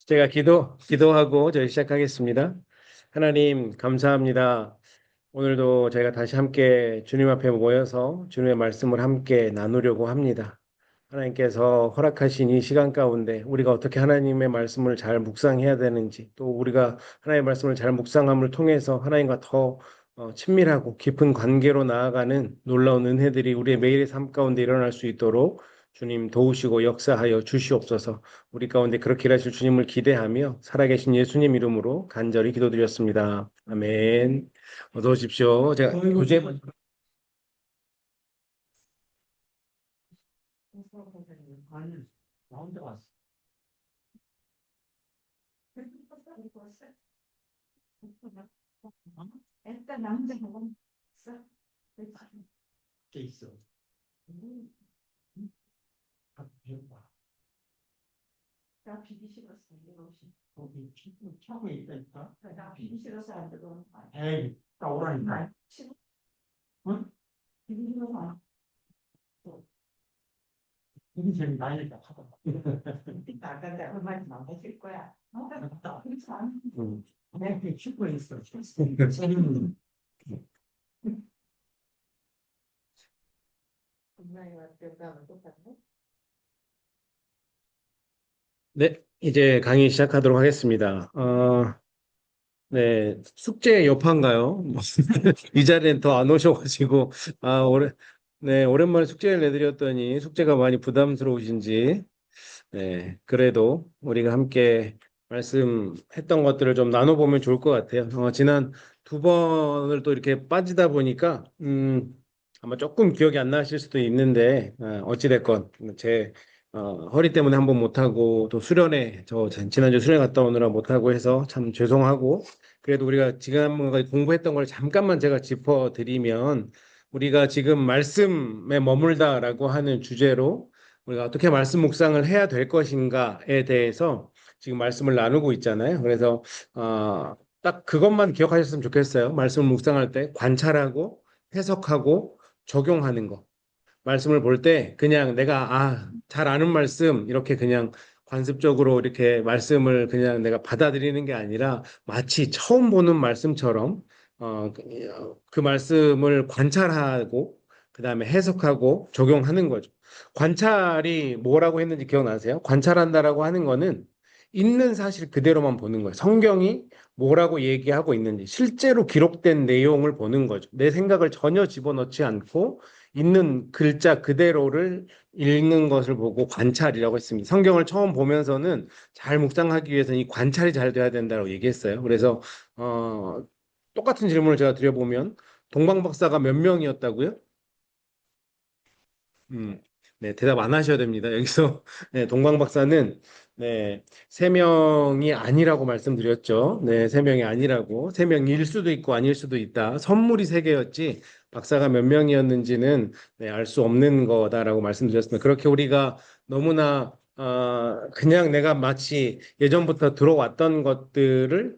제가 기도하고 저희 시작하겠습니다. 하나님, 감사합니다. 오늘도 저희가 다시 함께 주님 앞에 모여서 주님의 말씀을 함께 나누려고 합니다. 하나님께서 허락하신 이 시간 가운데 우리가 어떻게 하나님의 말씀을 잘 묵상해야 되는지, 또 우리가 하나님의 말씀을 잘 묵상함을 통해서 하나님과 더 친밀하고 깊은 관계로 나아가는 놀라운 은혜들이 우리의 매일의 삶 가운데 일어날 수 있도록 주님 도우시고 역사하여 주시옵소서. 우리 가운데 그렇게 일하실 주님을 기대하며 살아계신 예수님 이름으로 간절히 기도드렸습니다. 아멘. 어서 오십시오. 제가 교재 일단 남자 먹은 써. 게 있어. 나 비기 싫었어. 이것이. 거기 차고에 있다니까. 나 비기 싫어서 안 들어오는 거 아니야. 에이, 따오라니까. 싫어. 응? 비기 싫어서 안 이게 제일 나이가 하다. 들어오니까 아까 내가 그 말씀 안 해줄 거야. 그렇지 않아. 내가 그 축구에 있어. 분명히 왔다가 똑같네. 네, 이제 강의 시작하도록 하겠습니다. 네, 숙제 여파인가요? 이 자리엔 더 안 오셔가지고, 네, 오랜만에 숙제를 내드렸더니 숙제가 많이 부담스러우신지, 네, 그래도 우리가 함께 말씀했던 것들을 좀 나눠보면 좋을 것 같아요. 지난 두 번을 또 이렇게 빠지다 보니까, 아마 조금 기억이 안 나실 수도 있는데, 어찌됐건, 허리 때문에 한번 못하고, 또 지난주 수련회 갔다 오느라 못하고 해서 참 죄송하고, 그래도 우리가 지난번까지 공부했던 걸 잠깐만 제가 짚어드리면, 우리가 지금 말씀에 머물다라고 하는 주제로 우리가 어떻게 말씀 묵상을 해야 될 것인가에 대해서 지금 말씀을 나누고 있잖아요. 그래서 딱 그것만 기억하셨으면 좋겠어요. 말씀을 묵상할 때 관찰하고 해석하고 적용하는 거. 말씀을 볼 때 그냥 내가 잘 아는 말씀 이렇게 그냥 관습적으로 이렇게 말씀을 그냥 내가 받아들이는 게 아니라 마치 처음 보는 말씀처럼 그 말씀을 관찰하고 그다음에 해석하고 적용하는 거죠. 관찰이 뭐라고 했는지 기억나세요? 관찰한다라고 하는 거는 있는 사실 그대로만 보는 거예요. 성경이 뭐라고 얘기하고 있는지 실제로 기록된 내용을 보는 거죠. 내 생각을 전혀 집어넣지 않고 있는 글자 그대로를 읽는 것을 보고 관찰이라고 했습니다. 성경을 처음 보면서는 잘 묵상하기 위해서는 이 관찰이 잘 돼야 된다고 얘기했어요. 그래서 어, 똑같은 질문을 제가 드려보면 동방 박사가 몇 명이었다고요? 음, 네, 대답 안 하셔야 됩니다. 여기서 네, 동방 박사는 네, 세 명이 아니라고 말씀드렸죠. 네, 세 명이 아니라고. 세 명일 수도 있고 아닐 수도 있다. 선물이 세 개였지 박사가 몇 명이었는지는 네, 알 수 없는 거다라고 말씀드렸습니다. 그렇게 우리가 너무나 그냥 내가 마치 예전부터 들어왔던 것들을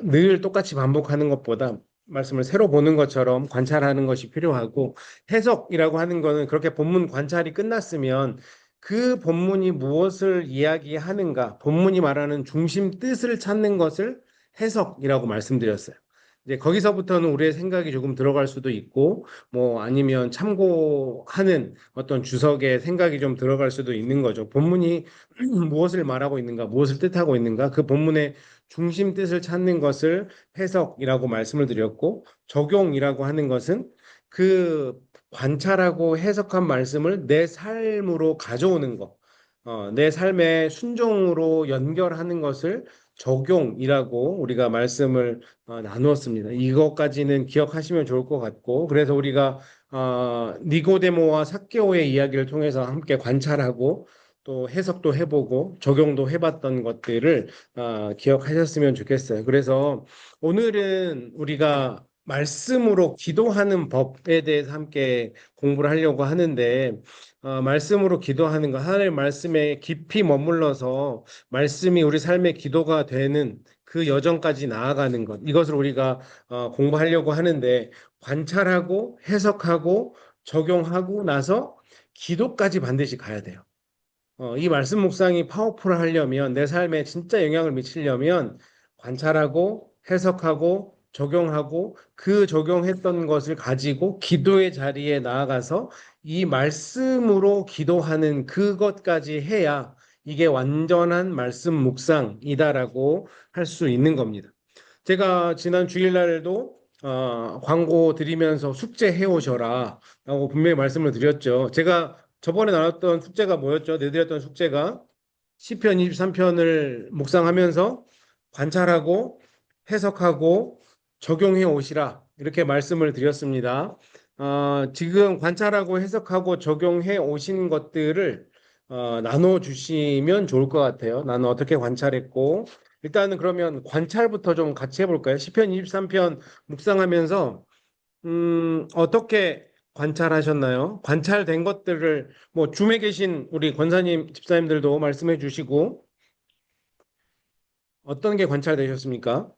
늘 똑같이 반복하는 것보다 말씀을 새로 보는 것처럼 관찰하는 것이 필요하고 해석이라고 하는 거는 그렇게 본문 관찰이 끝났으면 그 본문이 무엇을 이야기하는가, 본문이 말하는 중심 뜻을 찾는 것을 해석이라고 말씀드렸어요. 이제 거기서부터는 우리의 생각이 조금 들어갈 수도 있고, 뭐 아니면 참고하는 어떤 주석의 생각이 좀 들어갈 수도 있는 거죠. 본문이 무엇을 말하고 있는가, 무엇을 뜻하고 있는가, 그 본문의 중심 뜻을 찾는 것을 해석이라고 말씀을 드렸고, 적용이라고 하는 것은 그 관찰하고 해석한 말씀을 내 삶으로 가져오는 것, 내 삶의 순종으로 연결하는 것을 적용이라고 우리가 말씀을 나누었습니다. 이것까지는 기억하시면 좋을 것 같고, 그래서 우리가 니고데모와 삭개오의 이야기를 통해서 함께 관찰하고 또 해석도 해보고 적용도 해봤던 것들을 기억하셨으면 좋겠어요. 그래서 오늘은 우리가 말씀으로 기도하는 법에 대해서 함께 공부를 하려고 하는데, 말씀으로 기도하는 거, 하나님의 말씀에 깊이 머물러서 말씀이 우리 삶의 기도가 되는 그 여정까지 나아가는 것, 이것을 우리가 공부하려고 하는데, 관찰하고 해석하고 적용하고 나서 기도까지 반드시 가야 돼요. 이 말씀 묵상이 파워풀하려면 내 삶에 진짜 영향을 미치려면 관찰하고 해석하고 적용하고 그 적용했던 것을 가지고 기도의 자리에 나아가서 이 말씀으로 기도하는 그것까지 해야 이게 완전한 말씀 묵상이다라고 할 수 있는 겁니다. 제가 지난 주일날에도 광고 드리면서 숙제 해오셔라 라고 분명히 말씀을 드렸죠. 제가 저번에 나눴던 숙제가 뭐였죠? 내드렸던 숙제가 시편 23편을 묵상하면서 관찰하고 해석하고 적용해 오시라 이렇게 말씀을 드렸습니다. 지금 관찰하고 해석하고 적용해 오신 것들을 나눠 주시면 좋을 것 같아요. 나는 어떻게 관찰했고 일단은 그러면 관찰부터 좀 같이 해볼까요? 시편 23편 묵상하면서 어떻게 관찰하셨나요? 관찰된 것들을 뭐 줌에 계신 우리 권사님, 집사님들도 말씀해 주시고 어떤 게 관찰되셨습니까?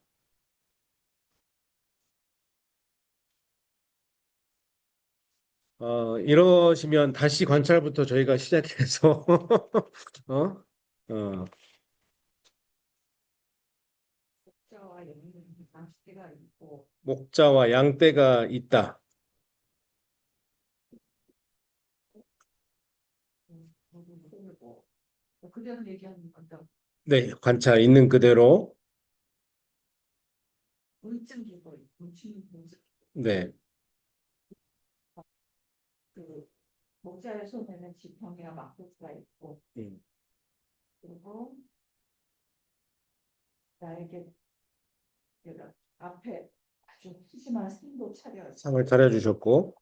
이러시면 다시 관찰부터 저희가 시작해서 어? 어, 목자와 영혼은 감시대가 있고 목자와 양떼가 있다. 모든 흐르고 그대로 얘기하는 건데 네, 관찰 있는 그대로. 물증기도 물증 네, 그 목자의 손에는 지팡이와 막대기가 있고 음, 그리고 나에게 내가 앞에 아주 푸짐한 상도 차려서 상을 차려주셨고,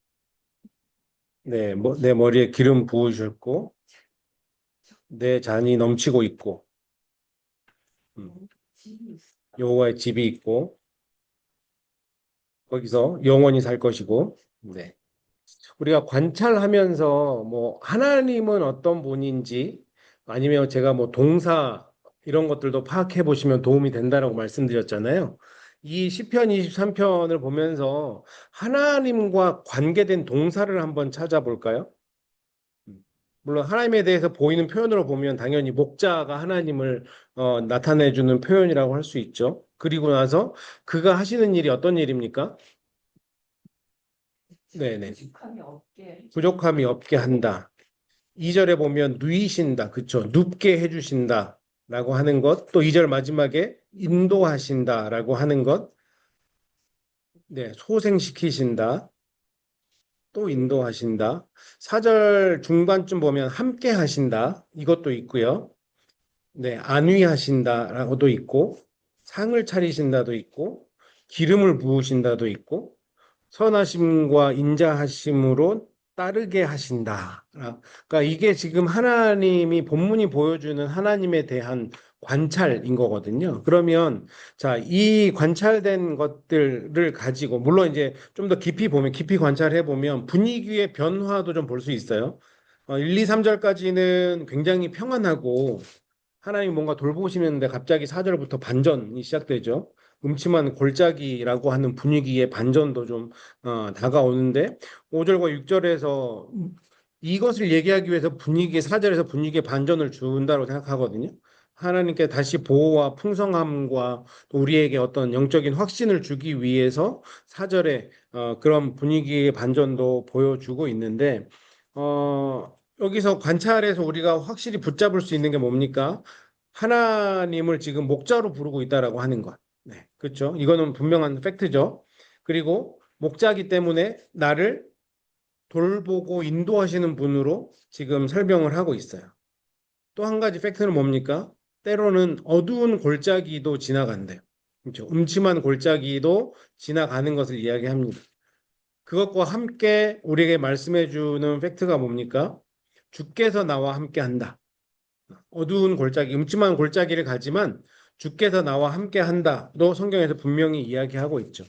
네, 내 머리에 기름 부으셨고, 내 잔이 넘치고 있고, 음, 집이 있어. 여호와의 집이 있고, 거기서 영원히 살 것이고, 네. 우리가 관찰하면서 뭐 하나님은 어떤 분인지 아니면 제가 뭐 동사 이런 것들도 파악해 보시면 도움이 된다라고 말씀드렸잖아요. 이 시편 23편을 보면서 하나님과 관계된 동사를 한번 찾아볼까요? 물론 하나님에 대해서 보이는 표현으로 보면 당연히 목자가 하나님을 나타내 주는 표현이라고 할 수 있죠. 그리고 나서 그가 하시는 일이 어떤 일입니까? 네네. 부족함이 없게 한다. 2절에 보면 누이신다. 그쵸? 눕게 해주신다. 라고 하는 것. 또 2절 마지막에 인도하신다. 라고 하는 것. 네, 소생시키신다. 또 인도하신다. 4절 중반쯤 보면 함께 하신다. 이것도 있고요. 네, 안위하신다라고도 있고, 상을 차리신다도 있고, 기름을 부으신다도 있고, 선하심과 인자하심으로 따르게 하신다. 그러니까 이게 지금 하나님이 본문이 보여주는 하나님에 대한 관찰인 거거든요. 그러면 자, 이 관찰된 것들을 가지고 물론 이제 좀 더 깊이 보면 깊이 관찰해 보면 분위기의 변화도 좀 볼 수 있어요. 1, 2, 3절까지는 굉장히 평안하고 하나님 뭔가 돌보시는데 갑자기 4절부터 반전이 시작되죠. 음침한 골짜기라고 하는 분위기의 반전도 좀 다가오는데 5절과 6절에서 이것을 얘기하기 위해서 분위기 4절에서 분위기에 반전을 준다고 생각하거든요. 하나님께 다시 보호와 풍성함과 또 우리에게 어떤 영적인 확신을 주기 위해서 4절에 그런 분위기의 반전도 보여주고 있는데 여기서 관찰해서 우리가 확실히 붙잡을 수 있는 게 뭡니까? 하나님을 지금 목자로 부르고 있다라고 하는 것. 네, 그렇죠. 이거는 분명한 팩트죠. 그리고 목자기 때문에 나를 돌보고 인도하시는 분으로 지금 설명을 하고 있어요. 또 한 가지 팩트는 뭡니까? 때로는 어두운 골짜기도 지나간대요. 그렇죠. 음침한 골짜기도 지나가는 것을 이야기합니다. 그것과 함께 우리에게 말씀해 주는 팩트가 뭡니까? 주께서 나와 함께 한다. 어두운 골짜기, 음침한 골짜기를 가지만 주께서 나와 함께 한다도 성경에서 분명히 이야기하고 있죠.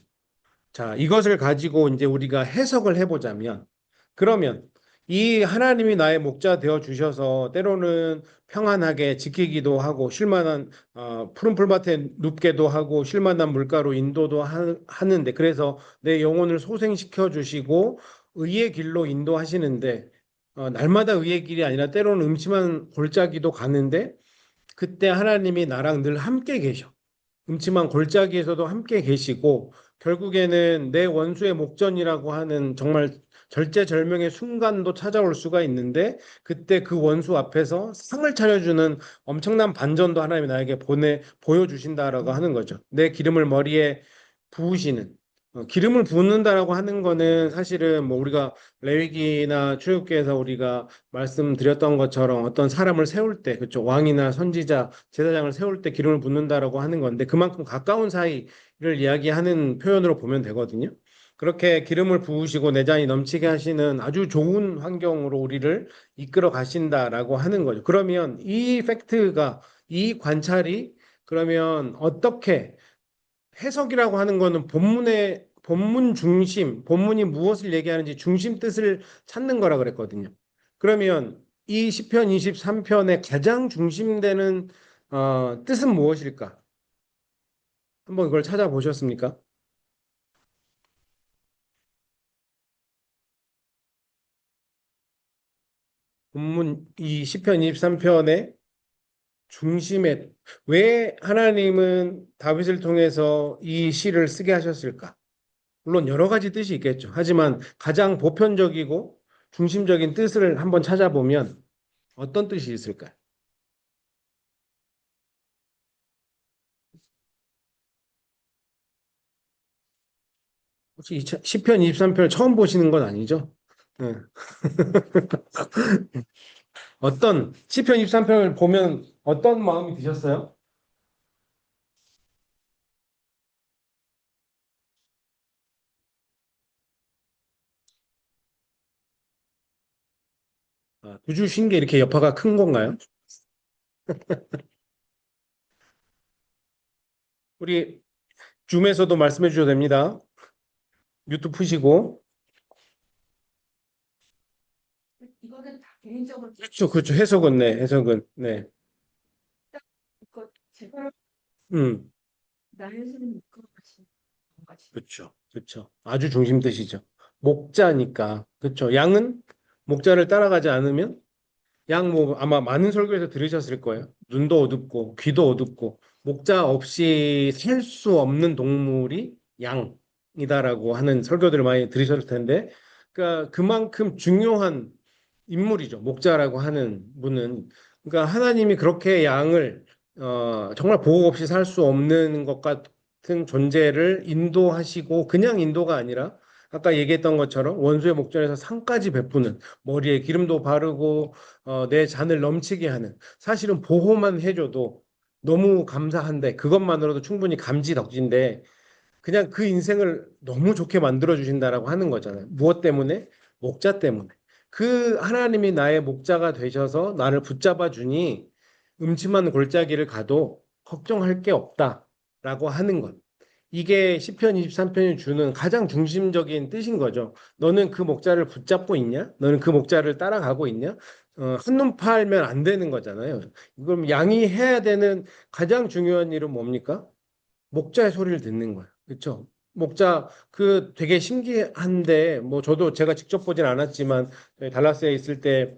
자, 이것을 가지고 이제 우리가 해석을 해보자면, 그러면 이 하나님이 나의 목자 되어 주셔서 때로는 평안하게 지키기도 하고 쉴만한 푸른 풀밭에 눕게도 하고 쉴만한 물가로 인도도 하는데 그래서 내 영혼을 소생시켜 주시고 의의 길로 인도하시는데 날마다 의의 길이 아니라 때로는 음침한 골짜기도 가는데 그때 하나님이 나랑 늘 함께 계셔. 음침한 골짜기에서도 함께 계시고 결국에는 내 원수의 목전이라고 하는 정말 절제절명의 순간도 찾아올 수가 있는데 그때 그 원수 앞에서 상을 차려주는 엄청난 반전도 하나님이 나에게 보여주신다라고 하는 거죠. 내 기름을 머리에 부으시는 기름을 붓는다라고 하는 거는 사실은 뭐 우리가 레위기나 출애굽기에서 우리가 말씀드렸던 것처럼 어떤 사람을 세울 때 그렇죠 왕이나 선지자 제사장을 세울 때 기름을 붓는다라고 하는 건데 그만큼 가까운 사이를 이야기하는 표현으로 보면 되거든요. 그렇게 기름을 부으시고 내장이 넘치게 하시는 아주 좋은 환경으로 우리를 이끌어 가신다라고 하는 거죠. 그러면 이 팩트가 이 관찰이 그러면 어떻게 해석이라고 하는 거는 본문의 본문 중심, 본문이 무엇을 얘기하는지 중심 뜻을 찾는 거라 그랬거든요. 그러면 이 시편 23편의 가장 중심되는 뜻은 무엇일까? 한번 그걸 찾아보셨습니까? 본문 이 시편 23편의 중심에 왜 하나님은 다윗을 통해서 이 시를 쓰게 하셨을까? 물론 여러 가지 뜻이 있겠죠. 하지만 가장 보편적이고 중심적인 뜻을 한번 찾아보면 어떤 뜻이 있을까요? 혹시 시편 23편을 처음 보시는 건 아니죠? 네. 어떤 시편 23편을 보면 어떤 마음이 드셨어요? 두주 쉰 게 이렇게 여파가 큰 건가요? 우리 줌에서도 말씀해 주셔도 됩니다. 뮤트 푸시고. 이거는 다 개인적으로 그렇죠, 그렇죠. 해석은 네, 해석은 네. 이거 제가 음, 나의 손은 이거 같이 같이 그렇죠, 그렇죠. 아주 중심 뜻이죠. 목자니까 그렇죠. 양은 목자를 따라가지 않으면 양 뭐 아마 많은 설교에서 들으셨을 거예요. 눈도 어둡고 귀도 어둡고 목자 없이 살 수 없는 동물이 양이다라고 하는 설교들을 많이 들으셨을 텐데, 그러니까 그만큼 중요한 인물이죠. 목자라고 하는 분은 그러니까 하나님이 그렇게 양을 정말 보호 없이 살 수 없는 것 같은 존재를 인도하시고 그냥 인도가 아니라 아까 얘기했던 것처럼 원수의 목전에서 상까지 베푸는 머리에 기름도 바르고 내 잔을 넘치게 하는 사실은 보호만 해줘도 너무 감사한데 그것만으로도 충분히 감지덕지인데 그냥 그 인생을 너무 좋게 만들어 주신다라고 하는 거잖아요. 무엇 때문에? 목자 때문에. 그 하나님이 나의 목자가 되셔서 나를 붙잡아 주니 음침한 골짜기를 가도 걱정할 게 없다라고 하는 것. 이게 시편 23편이 주는 가장 중심적인 뜻인 거죠. 너는 그 목자를 붙잡고 있냐? 너는 그 목자를 따라가고 있냐? 한눈 팔면 안 되는 거잖아요. 그럼 양이 해야 되는 가장 중요한 일은 뭡니까? 목자의 소리를 듣는 거예요. 그렇죠? 목자 그 되게 신기한데 뭐 저도 제가 직접 보진 않았지만 저희 달라스에 있을 때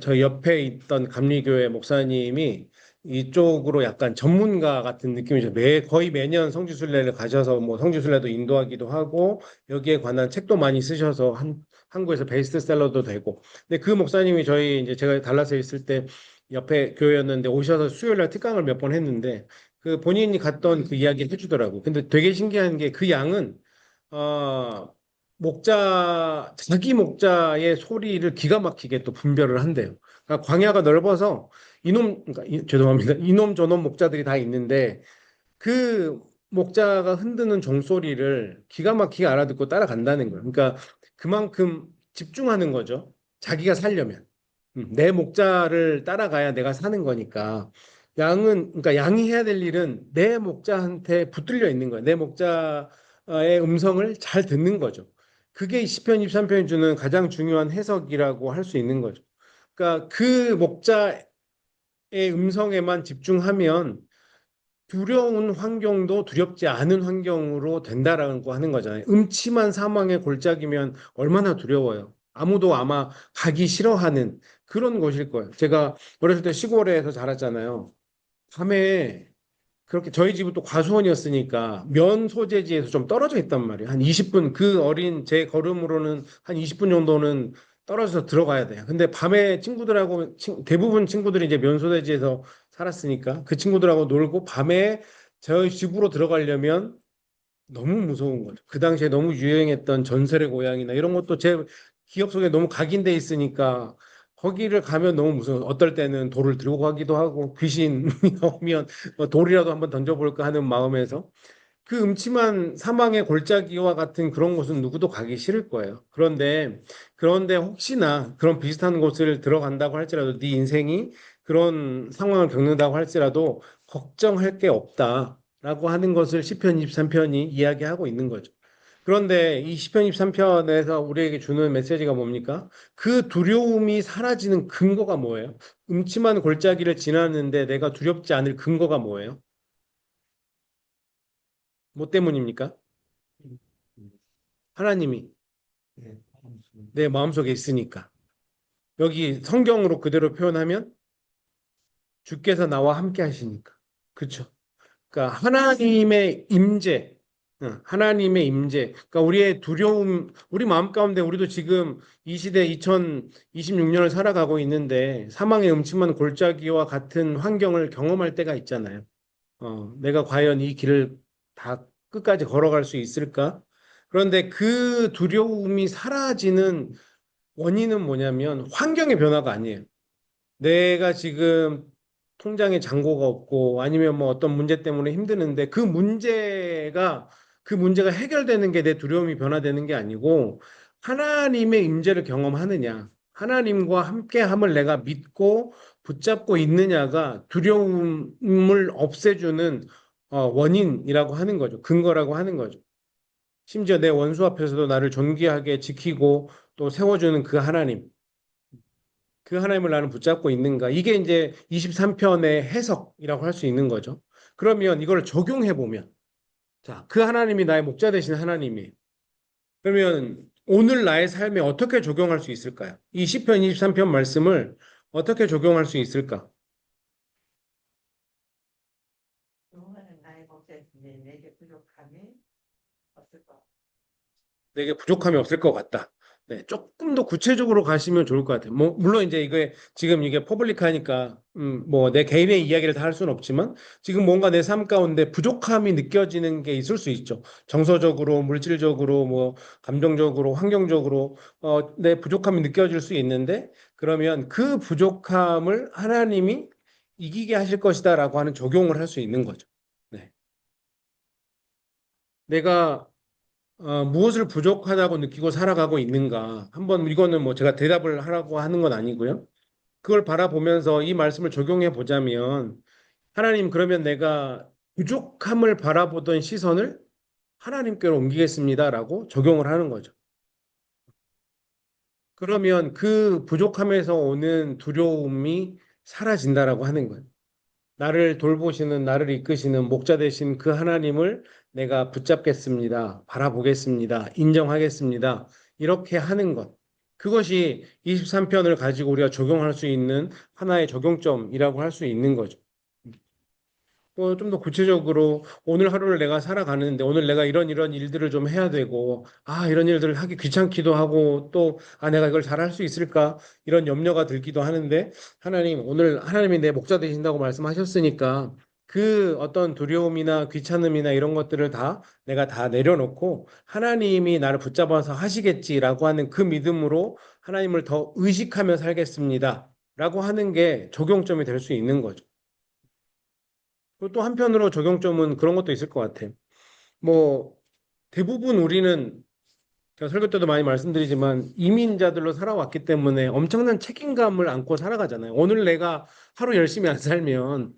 저희 옆에 있던 감리교회 목사님이 이쪽으로 약간 전문가 같은 느낌이죠. 거의 매년 성지순례를 가셔서 뭐 성지순례도 인도하기도 하고 여기에 관한 책도 많이 쓰셔서 한국에서 베스트셀러도 되고. 근데 그 목사님이 저희 이제 제가 달라스에 있을 때 옆에 교회였는데 오셔서 수요일 날 특강을 몇 번 했는데 그 본인이 갔던 그 이야기를 해주더라고. 근데 되게 신기한 게 그 양은 어, 자기 목자의 소리를 기가 막히게 또 분별을 한대요. 그러니까 광야가 넓어서 그러니까 죄송합니다. 이놈 저놈 목자들이 다 있는데 그 목자가 흔드는 종소리를 기가 막히게 알아듣고 따라간다는 거예요. 그러니까 그만큼 집중하는 거죠. 자기가 살려면. 내 목자를 따라가야 내가 사는 거니까. 그러니까 양이 해야 될 일은 내 목자한테 붙들려 있는 거예요. 내 목자의 음성을 잘 듣는 거죠. 그게 시편 23편이 주는 가장 중요한 해석이라고 할 수 있는 거죠. 그러니까 그 목자의 음성에만 집중하면 두려운 환경도 두렵지 않은 환경으로 된다라고 하는 거잖아요. 음침한 사망의 골짜기면 얼마나 두려워요. 아무도 아마 가기 싫어하는 그런 곳일 거예요. 제가 어렸을 때 시골에서 자랐잖아요. 밤에 그렇게 저희 집은 또 과수원이었으니까 면 소재지에서 좀 떨어져 있단 말이에요. 한 20분 그 어린 제 걸음으로는 한 20분 정도는 떨어져서 들어가야 돼요. 근데 밤에 친구들하고 대부분 친구들이 이제 면 소재지에서 살았으니까 그 친구들하고 놀고 밤에 저희 집으로 들어가려면 너무 무서운 거죠. 그 당시에 너무 유행했던 전설의 고향이나 이런 것도 제 기억 속에 너무 각인돼 있으니까 거기를 가면 너무 무서워. 어떨 때는 돌을 들고 가기도 하고 귀신이 나오면 돌이라도 한번 던져볼까 하는 마음에서 그 음침한 사망의 골짜기와 같은 그런 곳은 누구도 가기 싫을 거예요. 그런데 혹시나 그런 비슷한 곳을 들어간다고 할지라도 네 인생이 그런 상황을 겪는다고 할지라도 걱정할 게 없다라고 하는 것을 시편 23편이 이야기하고 있는 거죠. 그런데 이 시편 23편에서 우리에게 주는 메시지가 뭡니까? 그 두려움이 사라지는 근거가 뭐예요? 음침한 골짜기를 지났는데 내가 두렵지 않을 근거가 뭐예요? 뭐 때문입니까? 하나님이 내 마음속에 있으니까. 여기 성경으로 그대로 표현하면 주께서 나와 함께 하시니까. 그렇죠? 그러니까 하나님의 임재, 하나님의 임재. 그러니까 우리의 두려움, 우리 마음 가운데 우리도 지금 이 시대 2026년을 살아가고 있는데 사망의 음침한 골짜기와 같은 환경을 경험할 때가 있잖아요. 내가 과연 이 길을 다 끝까지 걸어갈 수 있을까? 그런데 그 두려움이 사라지는 원인은 뭐냐면 환경의 변화가 아니에요. 내가 지금 통장에 잔고가 없고 아니면 뭐 어떤 문제 때문에 힘드는데 그 문제가 해결되는 게 내 두려움이 변화되는 게 아니고 하나님의 임재를 경험하느냐, 하나님과 함께함을 내가 믿고 붙잡고 있느냐가 두려움을 없애주는 원인이라고 하는 거죠. 근거라고 하는 거죠. 심지어 내 원수 앞에서도 나를 존귀하게 지키고 또 세워주는 그 하나님. 그 하나님을 나는 붙잡고 있는가? 이게 이제 23편의 해석이라고 할 수 있는 거죠. 그러면 이걸 적용해 보면, 자, 그 하나님이 나의 목자 되신 하나님이 그러면 오늘 나의 삶에 어떻게 적용할 수 있을까요? 이 시편 23편 말씀을 어떻게 적용할 수 있을까? 영원한 나의 목자신데 내게 부족함이 없을 것. 내게 부족함이 없을 것 같다. 네, 조금 더 구체적으로 가시면 좋을 것 같아요. 뭐, 물론 이제 지금 이게 퍼블릭하니까, 뭐, 내 개인의 이야기를 다 할 수는 없지만, 지금 뭔가 내 삶 가운데 부족함이 느껴지는 게 있을 수 있죠. 정서적으로, 물질적으로, 뭐, 감정적으로, 환경적으로, 내 부족함이 느껴질 수 있는데, 그러면 그 부족함을 하나님이 이기게 하실 것이다라고 하는 적용을 할 수 있는 거죠. 네. 내가 무엇을 부족하다고 느끼고 살아가고 있는가? 한번 이거는 뭐 제가 대답을 하라고 하는 건 아니고요. 그걸 바라보면서 이 말씀을 적용해 보자면 하나님 그러면 내가 부족함을 바라보던 시선을 하나님께로 옮기겠습니다라고 적용을 하는 거죠. 그러면 그 부족함에서 오는 두려움이 사라진다라고 하는 거예요. 나를 돌보시는, 나를 이끄시는 목자 되신 그 하나님을 내가 붙잡겠습니다. 바라보겠습니다. 인정하겠습니다. 이렇게 하는 것. 그것이 23편을 가지고 우리가 적용할 수 있는 하나의 적용점이라고 할 수 있는 거죠. 좀 더 구체적으로 오늘 하루를 내가 살아가는데 오늘 내가 이런 일들을 좀 해야 되고 이런 일들을 하기 귀찮기도 하고 또 내가 이걸 잘할 수 있을까 이런 염려가 들기도 하는데 하나님 오늘 하나님이 내 목자 되신다고 말씀하셨으니까 그 어떤 두려움이나 귀찮음이나 이런 것들을 다 내가 다 내려놓고 하나님이 나를 붙잡아서 하시겠지라고 하는 그 믿음으로 하나님을 더 의식하며 살겠습니다. 라고 하는 게 적용점이 될 수 있는 거죠. 그리고 또 한편으로 적용점은 그런 것도 있을 것 같아요. 뭐 대부분 우리는 제가 설교 때도 많이 말씀드리지만 이민자들로 살아왔기 때문에 엄청난 책임감을 안고 살아가잖아요. 오늘 내가 하루 열심히 안 살면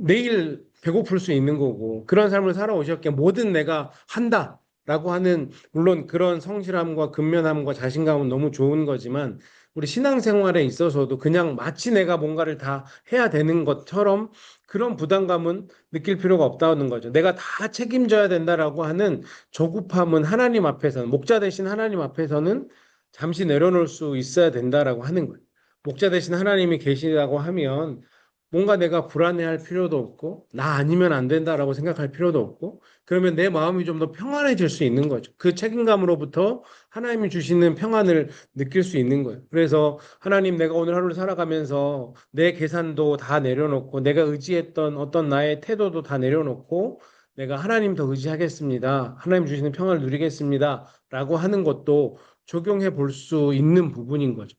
내일 배고플 수 있는 거고 그런 삶을 살아오셨기에 뭐든 내가 한다라고 하는 물론 그런 성실함과 근면함과 자신감은 너무 좋은 거지만 우리 신앙생활에 있어서도 그냥 마치 내가 뭔가를 다 해야 되는 것처럼 그런 부담감은 느낄 필요가 없다는 거죠. 내가 다 책임져야 된다라고 하는 조급함은 하나님 앞에서는 목자 되신 하나님 앞에서는 잠시 내려놓을 수 있어야 된다라고 하는 거예요. 목자 대신 하나님이 계시다고 하면 뭔가 내가 불안해할 필요도 없고 나 아니면 안 된다라고 생각할 필요도 없고 그러면 내 마음이 좀 더 평안해질 수 있는 거죠. 그 책임감으로부터 하나님이 주시는 평안을 느낄 수 있는 거예요. 그래서 하나님 내가 오늘 하루를 살아가면서 내 계산도 다 내려놓고 내가 의지했던 어떤 나의 태도도 다 내려놓고 내가 하나님 더 의지하겠습니다. 하나님 주시는 평안을 누리겠습니다. 라고 하는 것도 적용해 볼 수 있는 부분인 거죠.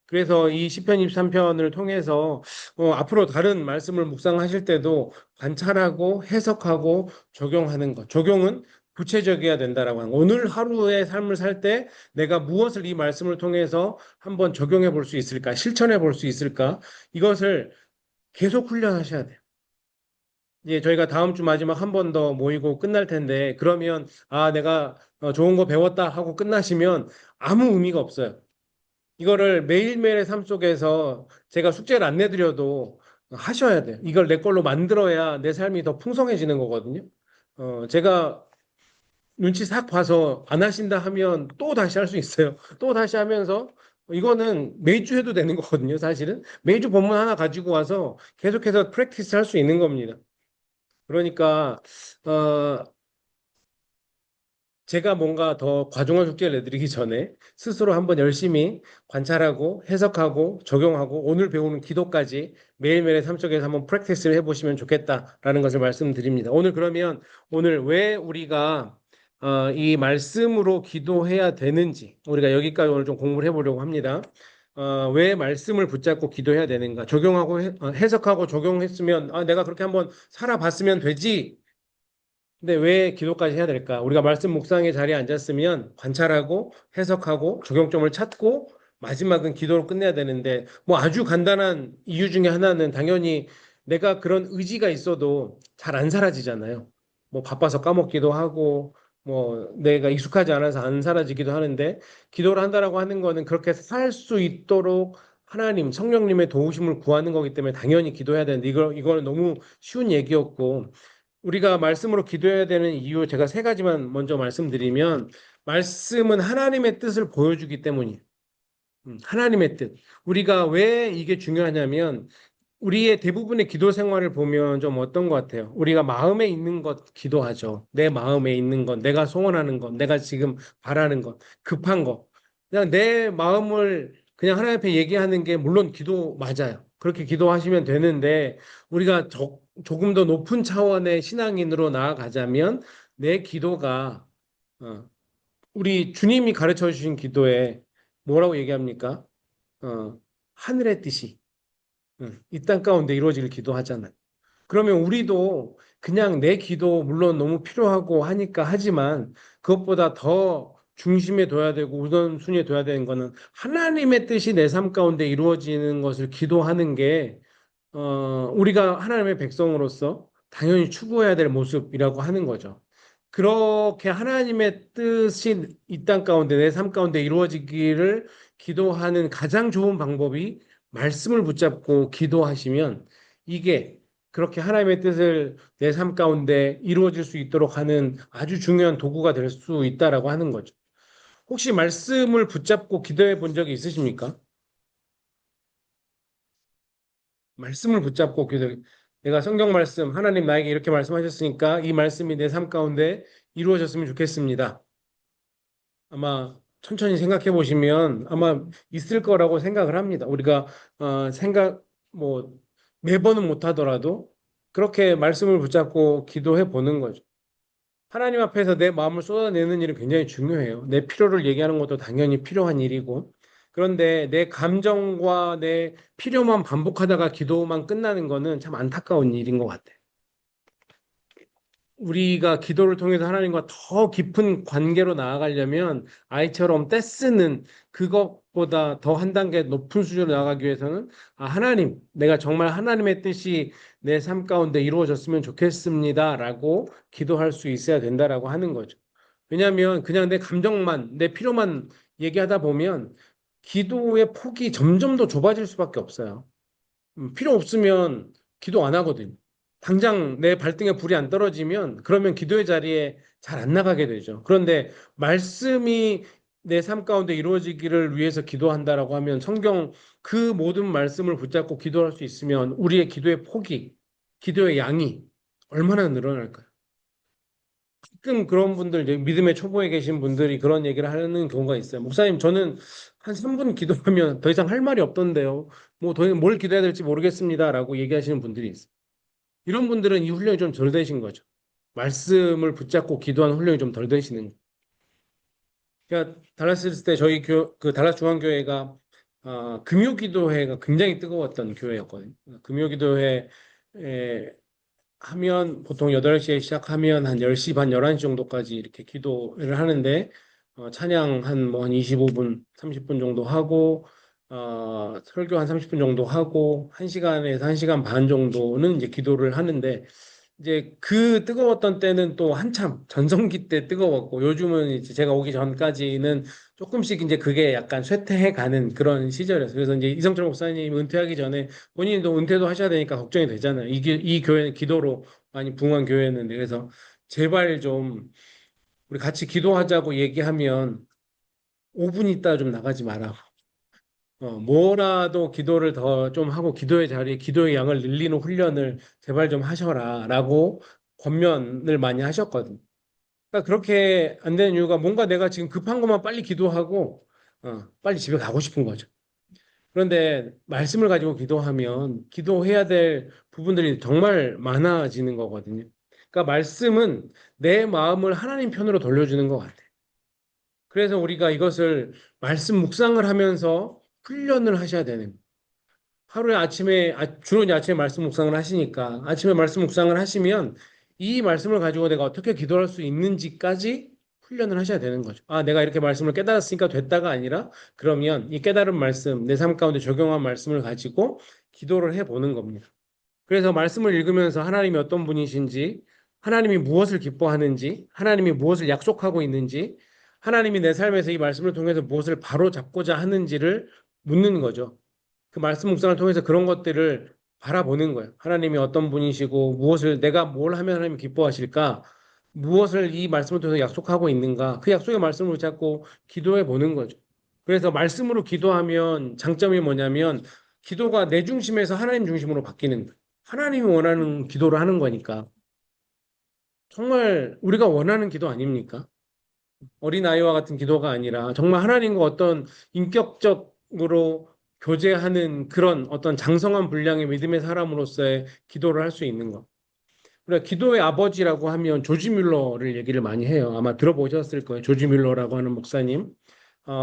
그래서 이 시편 23편을 통해서 앞으로 다른 말씀을 묵상하실 때도 관찰하고 해석하고 적용하는 것. 적용은 구체적이어야 된다라고 하는 거. 오늘 하루의 삶을 살 때 내가 무엇을 이 말씀을 통해서 한번 적용해 볼 수 있을까? 실천해 볼 수 있을까? 이것을 계속 훈련하셔야 돼요. 예, 저희가 다음 주 마지막 한 번 더 모이고 끝날 텐데 그러면 내가 좋은 거 배웠다 하고 끝나시면 아무 의미가 없어요. 이거를 매일매일의 삶 속에서 제가 숙제를 안 내드려도 하셔야 돼요. 이걸 내 걸로 만들어야 내 삶이 더 풍성해지는 거거든요. 제가 눈치 싹 봐서 안 하신다 하면 또 다시 할 수 있어요. 또 다시 하면서 이거는 매주 해도 되는 거거든요, 사실은. 매주 본문 하나 가지고 와서 계속해서 프랙티스 할 수 있는 겁니다. 그러니까, 어, 제가 뭔가 더 과중한 숙제를 내드리기 전에 스스로 한번 열심히 관찰하고 해석하고 적용하고 오늘 배우는 기도까지 매일매일의 삶 속에서 한번 프랙티스를 해보시면 좋겠다라는 것을 말씀드립니다. 오늘 그러면 오늘 왜 우리가 이 말씀으로 기도해야 되는지 우리가 여기까지 오늘 좀 공부를 해보려고 합니다. 왜 말씀을 붙잡고 기도해야 되는가? 적용하고 해석하고 적용했으면 내가 그렇게 한번 살아봤으면 되지. 근데 왜 기도까지 해야 될까? 우리가 말씀 묵상의 자리에 앉았으면 관찰하고 해석하고 적용점을 찾고 마지막은 기도로 끝내야 되는데 뭐 아주 간단한 이유 중에 하나는 당연히 내가 그런 의지가 있어도 잘 안 사라지잖아요. 뭐 바빠서 까먹기도 하고 뭐 내가 익숙하지 않아서 안 사라지기도 하는데 기도를 한다라고 하는 거는 그렇게 살 수 있도록 하나님 성령님의 도우심을 구하는 거기 때문에 당연히 기도해야 되는데 이걸 너무 쉬운 얘기였고 우리가 말씀으로 기도해야 되는 이유 제가 세 가지만 먼저 말씀드리면 말씀은 하나님의 뜻을 보여주기 때문이에요. 하나님의 뜻. 우리가 왜 이게 중요하냐면 우리의 대부분의 기도 생활을 보면 좀 어떤 것 같아요? 우리가 마음에 있는 것 기도하죠. 내 마음에 있는 것, 내가 소원하는 것, 내가 지금 바라는 것, 급한 것. 그냥 내 마음을 그냥 하나님 앞에 얘기하는 게 물론 기도 맞아요. 그렇게 기도하시면 되는데 우리가 조금 더 높은 차원의 신앙인으로 나아가자면 내 기도가 어, 우리 주님이 가르쳐 주신 기도에 뭐라고 얘기합니까? 하늘의 뜻이 이 땅 가운데 이루어지길 기도하잖아요. 그러면 우리도 그냥 내 기도 물론 너무 필요하고 하니까 하지만 그것보다 더 중심에 둬야 되고 우선순위에 둬야 되는 거는 하나님의 뜻이 내 삶 가운데 이루어지는 것을 기도하는 게 우리가 하나님의 백성으로서 당연히 추구해야 될 모습이라고 하는 거죠. 그렇게 하나님의 뜻이 이 땅 가운데 내 삶 가운데 이루어지기를 기도하는 가장 좋은 방법이 말씀을 붙잡고 기도하시면 이게 그렇게 하나님의 뜻을 내 삶 가운데 이루어질 수 있도록 하는 아주 중요한 도구가 될 수 있다라고 하는 거죠. 혹시 말씀을 붙잡고 기도해 본 적이 있으십니까? 말씀을 붙잡고 내가 성경 말씀 하나님 나에게 이렇게 말씀하셨으니까 이 말씀이 내 삶 가운데 이루어졌으면 좋겠습니다. 아마 천천히 생각해 보시면 아마 있을 거라고 생각을 합니다. 우리가 생각 뭐 매번은 못 하더라도 그렇게 말씀을 붙잡고 기도해 보는 거죠. 하나님 앞에서 내 마음을 쏟아내는 일은 굉장히 중요해요. 내 필요를 얘기하는 것도 당연히 필요한 일이고. 그런데 내 감정과 내 필요만 반복하다가 기도만 끝나는 거는 참 안타까운 일인 것 같아요. 우리가 기도를 통해서 하나님과 더 깊은 관계로 나아가려면 아이처럼 떼쓰는 그것보다 더 한 단계 높은 수준으로 나아가기 위해서는 하나님, 내가 정말 하나님의 뜻이 내 삶 가운데 이루어졌으면 좋겠습니다라고 기도할 수 있어야 된다라고 하는 거죠. 왜냐하면 그냥 내 감정만, 내 필요만 얘기하다 보면 기도의 폭이 점점 더 좁아질 수밖에 없어요. 필요 없으면 기도 안 하거든요. 당장 내 발등에 불이 안 떨어지면 그러면 기도의 자리에 잘 안 나가게 되죠. 그런데 말씀이 내 삶 가운데 이루어지기를 위해서 기도한다라고 하면 성경 그 모든 말씀을 붙잡고 기도할 수 있으면 우리의 기도의 폭이, 기도의 양이 얼마나 늘어날까요? 가끔 그런 분들, 이제 믿음의 초보에 계신 분들이 그런 얘기를 하는 경우가 있어요. 목사님, 저는 한 3분 기도하면 더 이상 할 말이 없던데요. 뭐 더 뭘 기도해야 될지 모르겠습니다라고 얘기하시는 분들이 있어요. 이런 분들은 이 훈련이 좀 덜 되신 거죠. 말씀을 붙잡고 기도하는 훈련이 좀 덜 되시는 거예요. 그러니까 달라스 있을 때 저희 그 달라스 중앙교회가 금요기도회가 굉장히 뜨거웠던 교회였거든요. 금요기도회 하면 보통 8시에 시작하면 한 10시 반, 11시 정도까지 이렇게 기도를 하는데 찬양 한 25분, 30분 정도 하고 설교 한 30분 정도 하고 1시간에서 1시간 반 정도는 이제 기도를 하는데 이제 그 뜨거웠던 때는 또 한참 전성기 때 뜨거웠고 요즘은 이제 제가 오기 전까지는 조금씩 이제 그게 약간 쇠퇴해 가는 그런 시절이었어요. 그래서 이제 이성철 목사님 은퇴하기 전에 본인도 은퇴도 하셔야 되니까 걱정이 되잖아요. 이 교회는 기도로 많이 부흥한 교회였는데 그래서 제발 좀 우리 같이 기도하자고 얘기하면 5분 있다 좀 나가지 마라. 뭐라도 기도를 더 좀 하고 기도의 자리에 기도의 양을 늘리는 훈련을 제발 좀 하셔라라고 권면을 많이 하셨거든요. 그러니까 그렇게 안 되는 이유가 뭔가 내가 지금 급한 것만 빨리 기도하고 빨리 집에 가고 싶은 거죠. 그런데 말씀을 가지고 기도하면 기도해야 될 부분들이 정말 많아지는 거거든요. 그러니까 말씀은 내 마음을 하나님 편으로 돌려주는 것 같아요. 그래서 우리가 이것을 말씀 묵상을 하면서 훈련을 하셔야 되는 거예요. 하루에 아침에 주로 이제 아침에 말씀 묵상을 하시니까 아침에 말씀 묵상을 하시면 이 말씀을 가지고 내가 어떻게 기도할 수 있는지까지 훈련을 하셔야 되는 거죠. 내가 이렇게 말씀을 깨달았으니까 됐다가 아니라 그러면 이 깨달은 말씀, 내 삶 가운데 적용한 말씀을 가지고 기도를 해 보는 겁니다. 그래서 말씀을 읽으면서 하나님이 어떤 분이신지, 하나님이 무엇을 기뻐하는지, 하나님이 무엇을 약속하고 있는지, 하나님이 내 삶에서 이 말씀을 통해서 무엇을 바로 잡고자 하는지를 묻는 거죠. 그 말씀 묵상을 통해서 그런 것들을 바라보는 거예요. 하나님이 어떤 분이시고 무엇을 내가 뭘 하면 하나님이 기뻐하실까? 무엇을 이 말씀을 통해서 약속하고 있는가? 그 약속의 말씀을 잡고 기도해 보는 거죠. 그래서 말씀으로 기도하면 장점이 뭐냐면 기도가 내 중심에서 하나님 중심으로 바뀌는 거예요. 하나님이 원하는 기도를 하는 거니까. 정말 우리가 원하는 기도 아닙니까? 어린아이와 같은 기도가 아니라 정말 하나님과 어떤 인격적으로 교제하는 그런 어떤 장성한 분량의 믿음의 사람으로서의 기도를 할 수 있는 것. 그래, 기도의 아버지라고 하면 조지 뮬러를 얘기를 많이 해요. 아마 들어보셨을 거예요. 조지 뮬러라고 하는 목사님.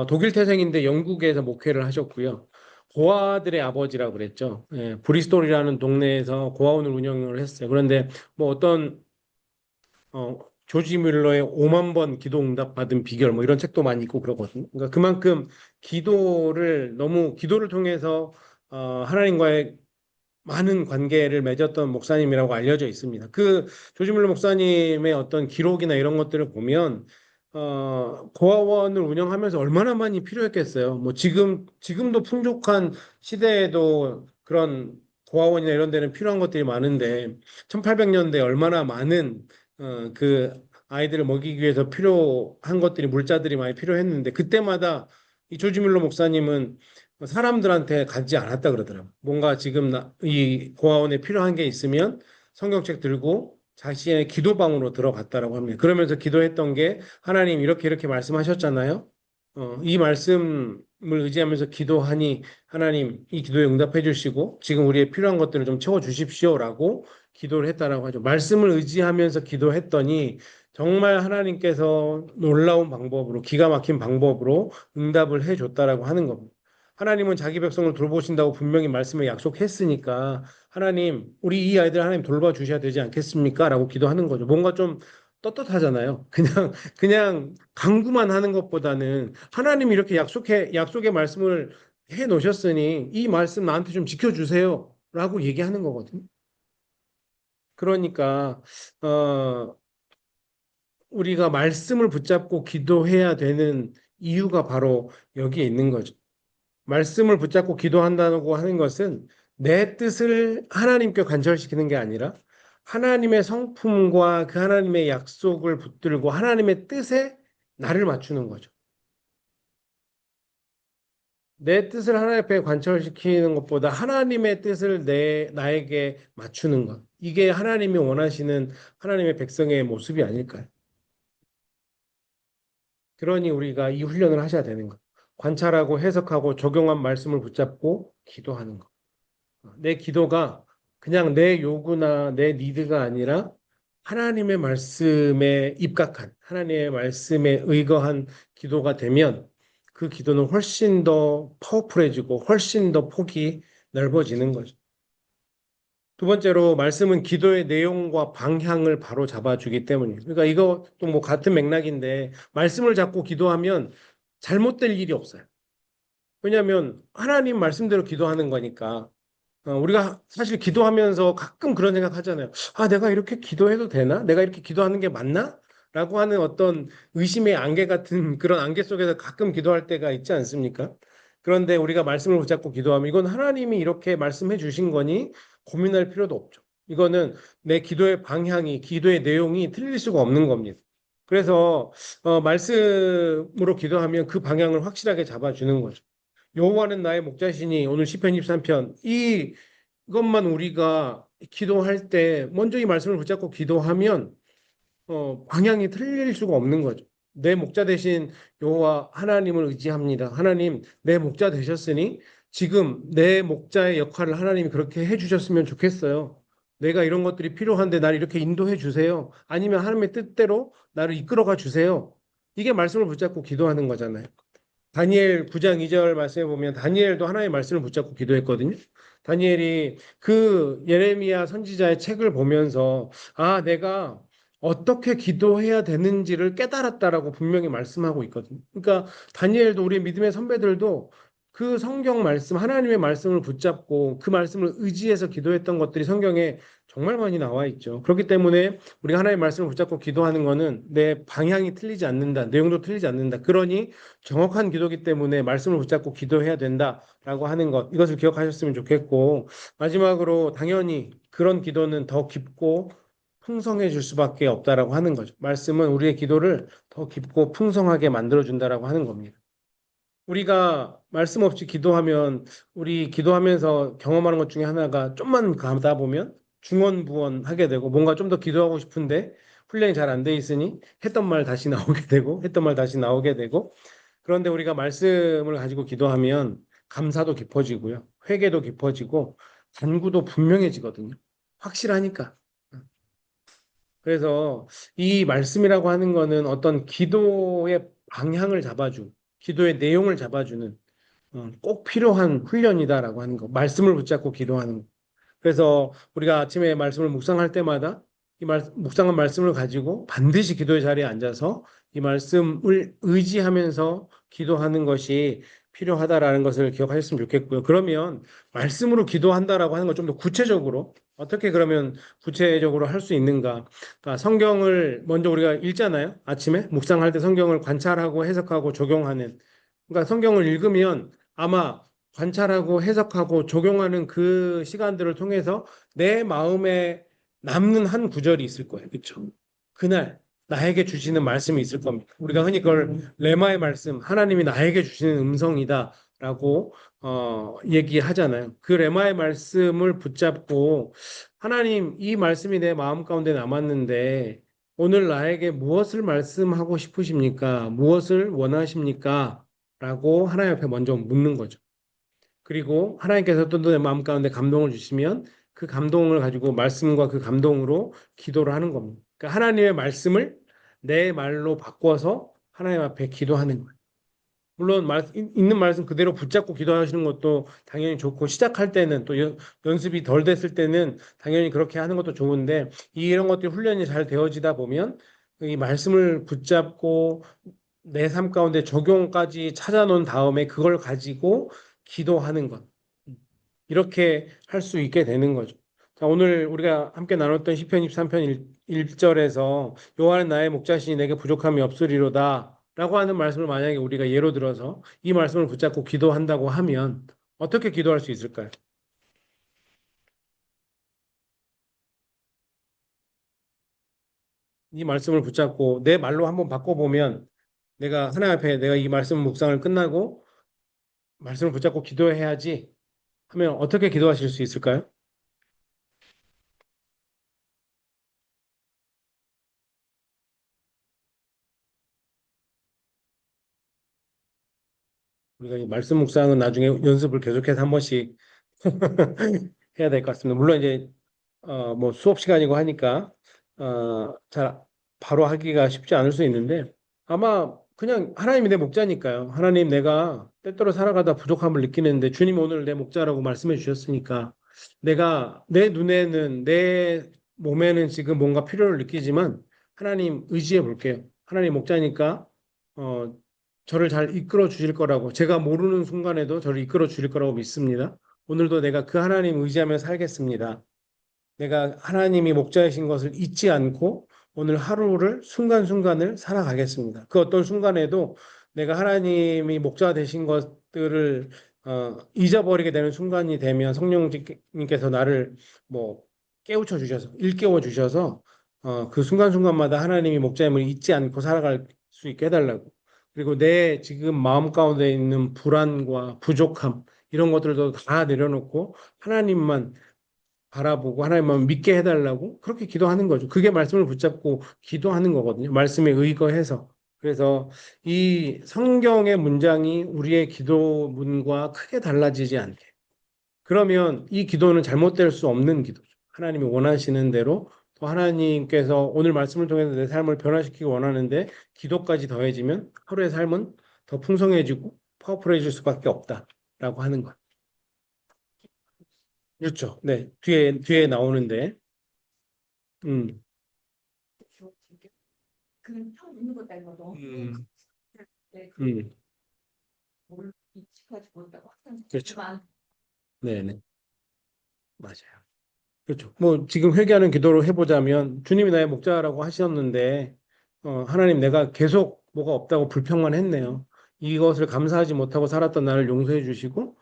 독일 태생인데 영국에서 목회를 하셨고요. 고아들의 아버지라고 그랬죠. 브리스톨이라는 동네에서 고아원을 운영을 했어요. 그런데 뭐 어떤 조지 뮬러의 5만 번 기도 응답 받은 비결 뭐 이런 책도 많이 있고 그러거든요. 그러니까 그만큼 기도를 통해서 하나님과의 많은 관계를 맺었던 목사님이라고 알려져 있습니다. 그 조지 뮬러 목사님의 어떤 기록이나 이런 것들을 보면 고아원을 운영하면서 얼마나 많이 필요했겠어요. 뭐 지금도 풍족한 시대에도 그런 고아원이나 이런 데는 필요한 것들이 많은데 1800년대 얼마나 많은 그 아이들을 먹이기 위해서 필요한 것들이 물자들이 많이 필요했는데 그때마다 이 조지 밀러 목사님은 사람들한테 가지 않았다 그러더라고요. 뭔가 지금 이 고아원에 필요한 게 있으면 성경책 들고 자신의 기도방으로 들어갔다라고 합니다. 그러면서 기도했던 게 하나님 이렇게 이렇게 말씀하셨잖아요. 이 말씀을 의지하면서 기도하니 하나님 이 기도에 응답해 주시고 지금 우리의 필요한 것들을 좀 채워 주십시오라고 기도를 했다라고 하죠. 말씀을 의지하면서 기도했더니 정말 하나님께서 놀라운 방법으로 기가 막힌 방법으로 응답을 해 줬다라고 하는 겁니다. 하나님은 자기 백성을 돌보신다고 분명히 말씀에 약속했으니까 하나님 우리 이 아이들 하나님 돌봐 주셔야 되지 않겠습니까? 라고 기도하는 거죠. 뭔가 좀 떳떳하잖아요. 그냥 강구만 하는 것보다는 하나님이 이렇게 약속의 말씀을 해 놓으셨으니 이 말씀 나한테 좀 지켜주세요. 라고 얘기하는 거거든요. 그러니까, 어, 우리가 말씀을 붙잡고 기도해야 되는 이유가 바로 여기에 있는 거죠. 말씀을 붙잡고 기도한다고 하는 것은 내 뜻을 하나님께 관철시키는 게 아니라 하나님의 성품과 그 하나님의 약속을 붙들고 하나님의 뜻에 나를 맞추는 거죠. 내 뜻을 하나님 앞에 관철시키는 것보다 하나님의 뜻을 나에게 맞추는 것. 이게 하나님이 원하시는 하나님의 백성의 모습이 아닐까요? 그러니 우리가 이 훈련을 하셔야 되는 것. 관찰하고 해석하고 적용한 말씀을 붙잡고 기도하는 것. 내 기도가 그냥 내 요구나 내 니드가 아니라 하나님의 말씀에 입각한, 하나님의 말씀에 의거한 기도가 되면 그 기도는 훨씬 더 파워풀해지고 훨씬 더 폭이 넓어지는 거죠. 두 번째로 말씀은 기도의 내용과 방향을 바로 잡아주기 때문이에요. 그러니까 이것도 뭐 같은 맥락인데 말씀을 잡고 기도하면 잘못될 일이 없어요. 왜냐하면 하나님 말씀대로 기도하는 거니까. 우리가 사실 기도하면서 가끔 그런 생각 하잖아요. 아, 내가 이렇게 기도해도 되나? 내가 이렇게 기도하는 게 맞나? 라고 하는 어떤 의심의 안개 같은 그런 안개 속에서 가끔 기도할 때가 있지 않습니까? 그런데 우리가 말씀을 붙잡고 기도하면 이건 하나님이 이렇게 말씀해 주신 거니 고민할 필요도 없죠. 이거는 내 기도의 방향이, 기도의 내용이 틀릴 수가 없는 겁니다. 그래서 말씀으로 기도하면 그 방향을 확실하게 잡아주는 거죠. 여호와는 나의 목자시니 오늘 시편 23편 이것만 우리가 기도할 때 먼저 이 말씀을 붙잡고 기도하면 방향이 틀릴 수가 없는 거죠. 내 목자 대신 여호와 하나님을 의지합니다. 하나님 내 목자 되셨으니 지금 내 목자의 역할을 하나님이 그렇게 해주셨으면 좋겠어요. 내가 이런 것들이 필요한데 나를 이렇게 인도해 주세요. 아니면 하나님의 뜻대로 나를 이끌어가 주세요. 이게 말씀을 붙잡고 기도하는 거잖아요. 다니엘 9장 2절 말씀해 보면 다니엘도 하나님의 말씀을 붙잡고 기도했거든요. 다니엘이 그 예레미야 선지자의 책을 보면서 아, 내가 어떻게 기도해야 되는지를 깨달았다라고 분명히 말씀하고 있거든요. 그러니까 다니엘도 우리 믿음의 선배들도 그 성경 말씀, 하나님의 말씀을 붙잡고 그 말씀을 의지해서 기도했던 것들이 성경에 정말 많이 나와 있죠. 그렇기 때문에 우리가 하나님의 말씀을 붙잡고 기도하는 것은 내 방향이 틀리지 않는다, 내용도 틀리지 않는다. 그러니 정확한 기도기 때문에 말씀을 붙잡고 기도해야 된다라고 하는 것, 이것을 기억하셨으면 좋겠고, 마지막으로 당연히 그런 기도는 더 깊고 풍성해질 수밖에 없다라고 하는 거죠. 말씀은 우리의 기도를 더 깊고 풍성하게 만들어준다라고 하는 겁니다. 우리가 말씀 없이 기도하면 우리 기도하면서 경험하는 것 중에 하나가 좀만 가다 보면 중언부언하게 되고 뭔가 좀 더 기도하고 싶은데 훈련이 잘 안 돼 있으니 했던 말 다시 나오게 되고 했던 말 다시 나오게 되고 그런데 우리가 말씀을 가지고 기도하면 감사도 깊어지고요. 회개도 깊어지고 간구도 분명해지거든요. 확실하니까. 그래서 이 말씀이라고 하는 거는 어떤 기도의 방향을 잡아주고 기도의 내용을 잡아주는 꼭 필요한 훈련이다라고 하는 거. 말씀을 붙잡고 기도하는 거. 그래서 우리가 아침에 말씀을 묵상할 때마다 묵상한 말씀을 가지고 반드시 기도의 자리에 앉아서 이 말씀을 의지하면서 기도하는 것이 필요하다라는 것을 기억하셨으면 좋겠고요. 그러면 말씀으로 기도한다라고 하는 걸 좀 더 구체적으로 어떻게 그러면 구체적으로 할 수 있는가? 그러니까 성경을 먼저 우리가 읽잖아요. 아침에 묵상할 때 성경을 관찰하고 해석하고 적용하는. 그러니까 성경을 읽으면 아마 관찰하고 해석하고 적용하는 그 시간들을 통해서 내 마음에 남는 한 구절이 있을 거예요. 그렇죠? 그날 나에게 주시는 말씀이 있을 겁니다. 우리가 흔히 그걸 레마의 말씀, 하나님이 나에게 주시는 음성이다라고 얘기하잖아요. 그 레마의 말씀을 붙잡고 하나님 이 말씀이 내 마음 가운데 남았는데 오늘 나에게 무엇을 말씀하고 싶으십니까? 무엇을 원하십니까? 라고 하나님 앞에 먼저 묻는 거죠. 그리고 하나님께서 또 내 마음 가운데 감동을 주시면 그 감동을 가지고 말씀과 그 감동으로 기도를 하는 겁니다. 그러니까 하나님의 말씀을 내 말로 바꿔서 하나님 앞에 기도하는 거예요. 물론 있는 말씀 그대로 붙잡고 기도하시는 것도 당연히 좋고 시작할 때는 또 연습이 덜 됐을 때는 당연히 그렇게 하는 것도 좋은데 이런 것들이 훈련이 잘 되어지다 보면 이 말씀을 붙잡고 내 삶 가운데 적용까지 찾아놓은 다음에 그걸 가지고 기도하는 것. 이렇게 할 수 있게 되는 거죠. 자, 오늘 우리가 함께 나눴던 시편 23편 1절에서 여호와는 나의 목자시니 내게 부족함이 없으리로다 라고 하는 말씀을 만약에 우리가 예로 들어서 이 말씀을 붙잡고 기도한다고 하면 어떻게 기도할 수 있을까요? 이 말씀을 붙잡고 내 말로 한번 바꿔보면 내가 하나님 앞에 내가 이 말씀 묵상을 끝나고 말씀을 붙잡고 기도해야지 하면 어떻게 기도하실 수 있을까요? 우리가 이 말씀 묵상은 나중에 연습을 계속해서 한 번씩 해야 될 것 같습니다. 물론 이제 뭐 수업 시간이고 하니까 잘 바로 하기가 쉽지 않을 수 있는데 아마 그냥 하나님이 내 목자니까요. 하나님 내가 때때로 살아가다 부족함을 느끼는데 주님 오늘 내 목자라고 말씀해 주셨으니까 내가 내 눈에는 내 몸에는 지금 뭔가 필요를 느끼지만 하나님 의지해 볼게요. 하나님 목자니까 어, 저를 잘 이끌어 주실 거라고 제가 모르는 순간에도 저를 이끌어 주실 거라고 믿습니다. 오늘도 내가 그 하나님 의지하며 살겠습니다. 내가 하나님이 목자이신 것을 잊지 않고 오늘 하루를 순간순간을 살아가겠습니다. 그 어떤 순간에도 내가 하나님이 목자 되신 것들을 잊어버리게 되는 순간이 되면 성령님께서 나를 뭐 깨우쳐 주셔서 일깨워 주셔서 그 순간순간마다 하나님이 목자임을 잊지 않고 살아갈 수 있게 해달라고. 그리고 내 지금 마음 가운데 있는 불안과 부족함 이런 것들도 다 내려놓고 하나님만 바라보고 하나님만 믿게 해달라고 그렇게 기도하는 거죠. 그게 말씀을 붙잡고 기도하는 거거든요. 말씀에 의거해서. 그래서 이 성경의 문장이 우리의 기도문과 크게 달라지지 않게. 그러면 이 기도는 잘못될 수 없는 기도죠. 하나님이 원하시는 대로 또 하나님께서 오늘 말씀을 통해서 내 삶을 변화시키기 원하는데 기도까지 더해지면 하루의 삶은 더 풍성해지고 파워풀해질 수밖에 없다라고 하는 것. 그렇죠. 네. 뒤에 나오는데. 음. 그형 있는 것 때문에 너무 음, 네, 음, 뭘 익숙하지 못하고 항상 그렇죠. 만 네네, 맞아요. 그렇죠. 뭐, 지금 회개하는 기도를 해보자면, 주님이 나의 목자라고 하셨는데, 하나님 내가 계속 뭐가 없다고 불평만 했네요. 이것을 감사하지 못하고 살았던 나를 용서해 주시고,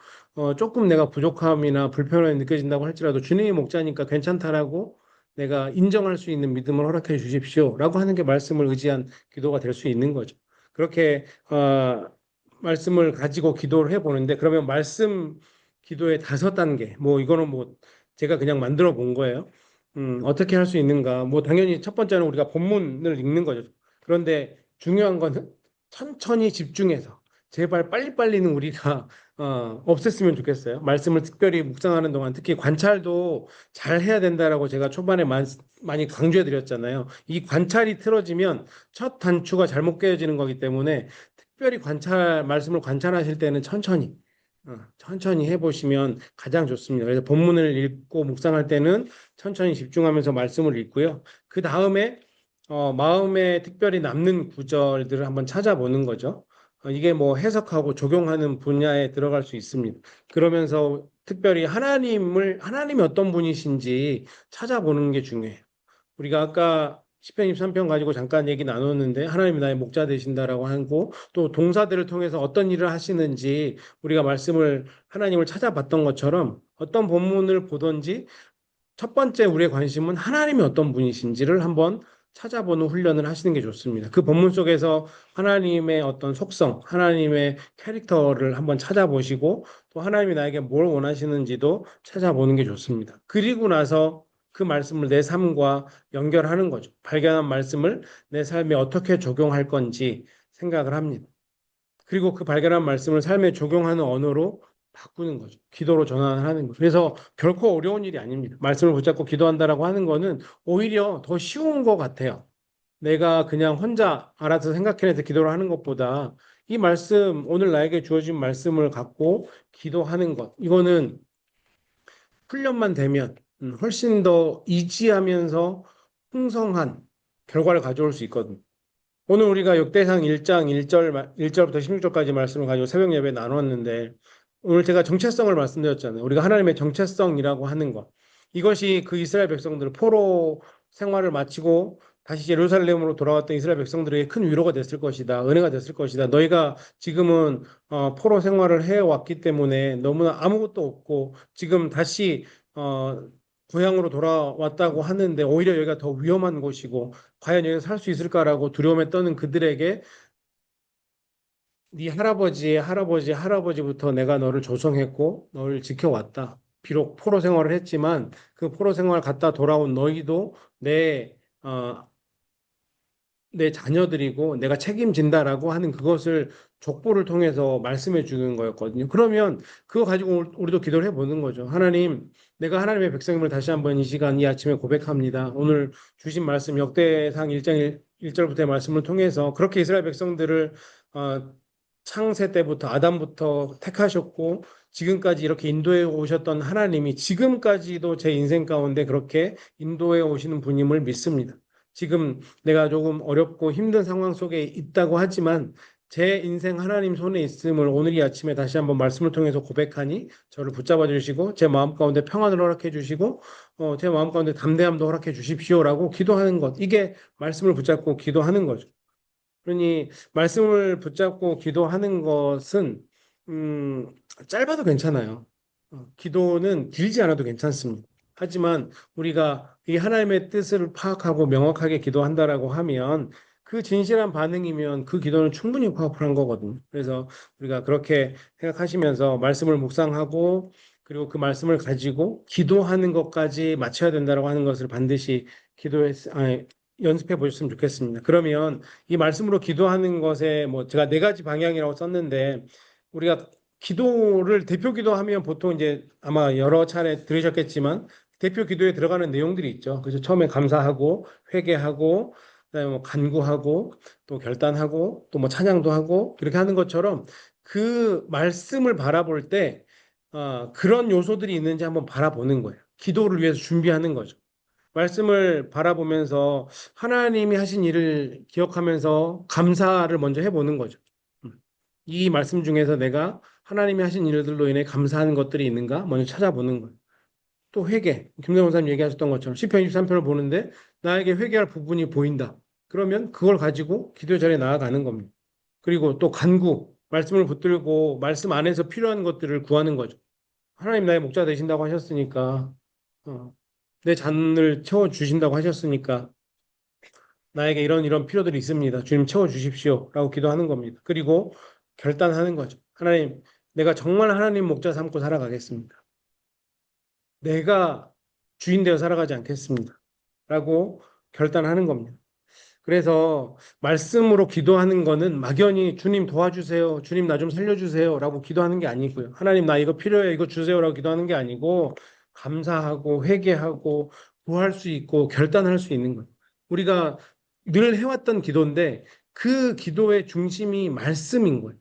조금 내가 부족함이나 불편함이 느껴진다고 할지라도 주님이 목자니까 괜찮다라고 내가 인정할 수 있는 믿음을 허락해 주십시오. 라고 하는 게 말씀을 의지한 기도가 될 수 있는 거죠. 그렇게, 말씀을 가지고 기도를 해보는데, 그러면 말씀 기도의 5단계, 뭐, 이거는 뭐, 제가 그냥 만들어 본 거예요. 어떻게 할 수 있는가? 뭐 당연히 첫 번째는 우리가 본문을 읽는 거죠. 그런데 중요한 거는 천천히 집중해서 제발 빨리빨리는 우리가 없앴으면 좋겠어요. 말씀을 특별히 묵상하는 동안 특히 관찰도 잘 해야 된다라고 제가 초반에 많이 강조해 드렸잖아요. 이 관찰이 틀어지면 첫 단추가 잘못 깨어지는 거기 때문에 특별히 말씀을 관찰하실 때는 천천히 해보시면 가장 좋습니다. 그래서 본문을 읽고 묵상할 때는 천천히 집중하면서 말씀을 읽고요. 그 다음에 마음에 특별히 남는 구절들을 한번 찾아보는 거죠. 이게 뭐 해석하고 적용하는 분야에 들어갈 수 있습니다. 그러면서 특별히 하나님이 어떤 분이신지 찾아보는 게 중요해요. 우리가 아까 시편 23편 가지고 잠깐 얘기 나눴는데 하나님이 나의 목자 되신다라고 하고 또 동사들을 통해서 어떤 일을 하시는지 우리가 하나님을 찾아봤던 것처럼 어떤 본문을 보든지 첫 번째 우리의 관심은 하나님이 어떤 분이신지를 한번 찾아보는 훈련을 하시는 게 좋습니다. 그 본문 속에서 하나님의 어떤 속성, 하나님의 캐릭터를 한번 찾아보시고 또 하나님이 나에게 뭘 원하시는지도 찾아보는 게 좋습니다. 그리고 나서 그 말씀을 내 삶과 연결하는 거죠. 발견한 말씀을 내 삶에 어떻게 적용할 건지 생각을 합니다. 그리고 그 발견한 말씀을 삶에 적용하는 언어로 바꾸는 거죠. 기도로 전환하는 거죠. 그래서 결코 어려운 일이 아닙니다. 말씀을 붙잡고 기도한다라고 하는 거는 오히려 더 쉬운 것 같아요. 내가 그냥 혼자 알아서 생각해내서 기도를 하는 것보다 이 말씀, 오늘 나에게 주어진 말씀을 갖고 기도하는 것, 이거는 훈련만 되면 훨씬 더 이지하면서 풍성한 결과를 가져올 수 있거든요. 오늘 우리가 역대상 1장 1절부터 16절까지 말씀을 가지고 새벽 예배 나눴는데 오늘 제가 정체성을 말씀드렸잖아요. 우리가 하나님의 정체성이라고 하는 것. 이것이 그 이스라엘 백성들 포로 생활을 마치고 다시 예루살렘으로 돌아왔던 이스라엘 백성들에게 큰 위로가 됐을 것이다. 은혜가 됐을 것이다. 너희가 지금은 포로 생활을 해왔기 때문에 너무나 아무것도 없고 지금 다시 고향으로 돌아왔다고 하는데 오히려 여기가 더 위험한 곳이고 과연 여기서 살 수 있을까라고 두려움에 떠는 그들에게 네 할아버지의 할아버지부터 내가 너를 조성했고 너를 지켜왔다. 비록 포로 생활을 했지만 그 포로 생활 갔다 돌아온 너희도 내 자녀들이고 내가 책임진다라고 하는 그것을 족보를 통해서 말씀해 주는 거였거든요. 그러면 그거 가지고 우리도 기도를 해보는 거죠. 하나님, 내가 하나님의 백성임을 다시 한번 이 시간, 이 아침에 고백합니다. 오늘 주신 말씀, 역대상 1장 1절부터의 말씀을 통해서 그렇게 이스라엘 백성들을 창세 때부터 아담부터 택하셨고 지금까지 이렇게 인도해 오셨던 하나님이 지금까지도 제 인생 가운데 그렇게 인도해 오시는 분임을 믿습니다. 지금 내가 조금 어렵고 힘든 상황 속에 있다고 하지만 제 인생 하나님 손에 있음을 오늘 이 아침에 다시 한번 말씀을 통해서 고백하니 저를 붙잡아 주시고 제 마음 가운데 평안을 허락해 주시고 제 마음 가운데 담대함도 허락해 주십시오라고 기도하는 것. 이게 말씀을 붙잡고 기도하는 거죠. 그러니 말씀을 붙잡고 기도하는 것은 음, 짧아도 괜찮아요. 기도는 길지 않아도 괜찮습니다. 하지만 우리가 이 하나님의 뜻을 파악하고 명확하게 기도한다라고 하면 그 진실한 반응이면 그 기도는 충분히 파워풀한 거거든요. 그래서 우리가 그렇게 생각하시면서 말씀을 묵상하고 그리고 그 말씀을 가지고 기도하는 것까지 맞춰야 된다라고 하는 것을 반드시 연습해 보셨으면 좋겠습니다. 그러면 이 말씀으로 기도하는 것에 뭐 제가 네 가지 방향이라고 썼는데 우리가 기도를 대표 기도하면 보통 이제 아마 여러 차례 들으셨겠지만 대표 기도에 들어가는 내용들이 있죠. 그래서 처음에 감사하고 회개하고 그다음에 뭐 간구하고 또 결단하고 또 뭐 찬양도 하고 이렇게 하는 것처럼 그 말씀을 바라볼 때 그런 요소들이 있는지 한번 바라보는 거예요. 기도를 위해서 준비하는 거죠. 말씀을 바라보면서 하나님이 하신 일을 기억하면서 감사를 먼저 해보는 거죠. 음. 이 말씀 중에서 내가 하나님이 하신 일들로 인해 감사하는 것들이 있는가 먼저 찾아보는 거예요. 또 회개, 김대원 사님 얘기하셨던 것처럼 시편 23편을 보는데 나에게 회개할 부분이 보인다. 그러면 그걸 가지고 기도 자리에 나아가는 겁니다. 그리고 또 간구, 말씀을 붙들고 말씀 안에서 필요한 것들을 구하는 거죠. 하나님 나의 목자 되신다고 하셨으니까 어, 내 잔을 채워 주신다고 하셨으니까 나에게 이런 필요들이 있습니다. 주님 채워 주십시오라고 기도하는 겁니다. 그리고 결단하는 거죠. 하나님, 내가 정말 하나님 목자 삼고 살아가겠습니다. 내가 주인 되어 살아가지 않겠습니다. 라고 결단하는 겁니다. 그래서 말씀으로 기도하는 거는 막연히 주님 도와주세요. 주님 나 좀 살려주세요. 라고 기도하는 게 아니고요. 하나님 나 이거 필요해. 이거 주세요. 라고 기도하는 게 아니고 감사하고 회개하고 구할 수 있고 결단할 수 있는 거예요. 우리가 늘 해왔던 기도인데 그 기도의 중심이 말씀인 거예요.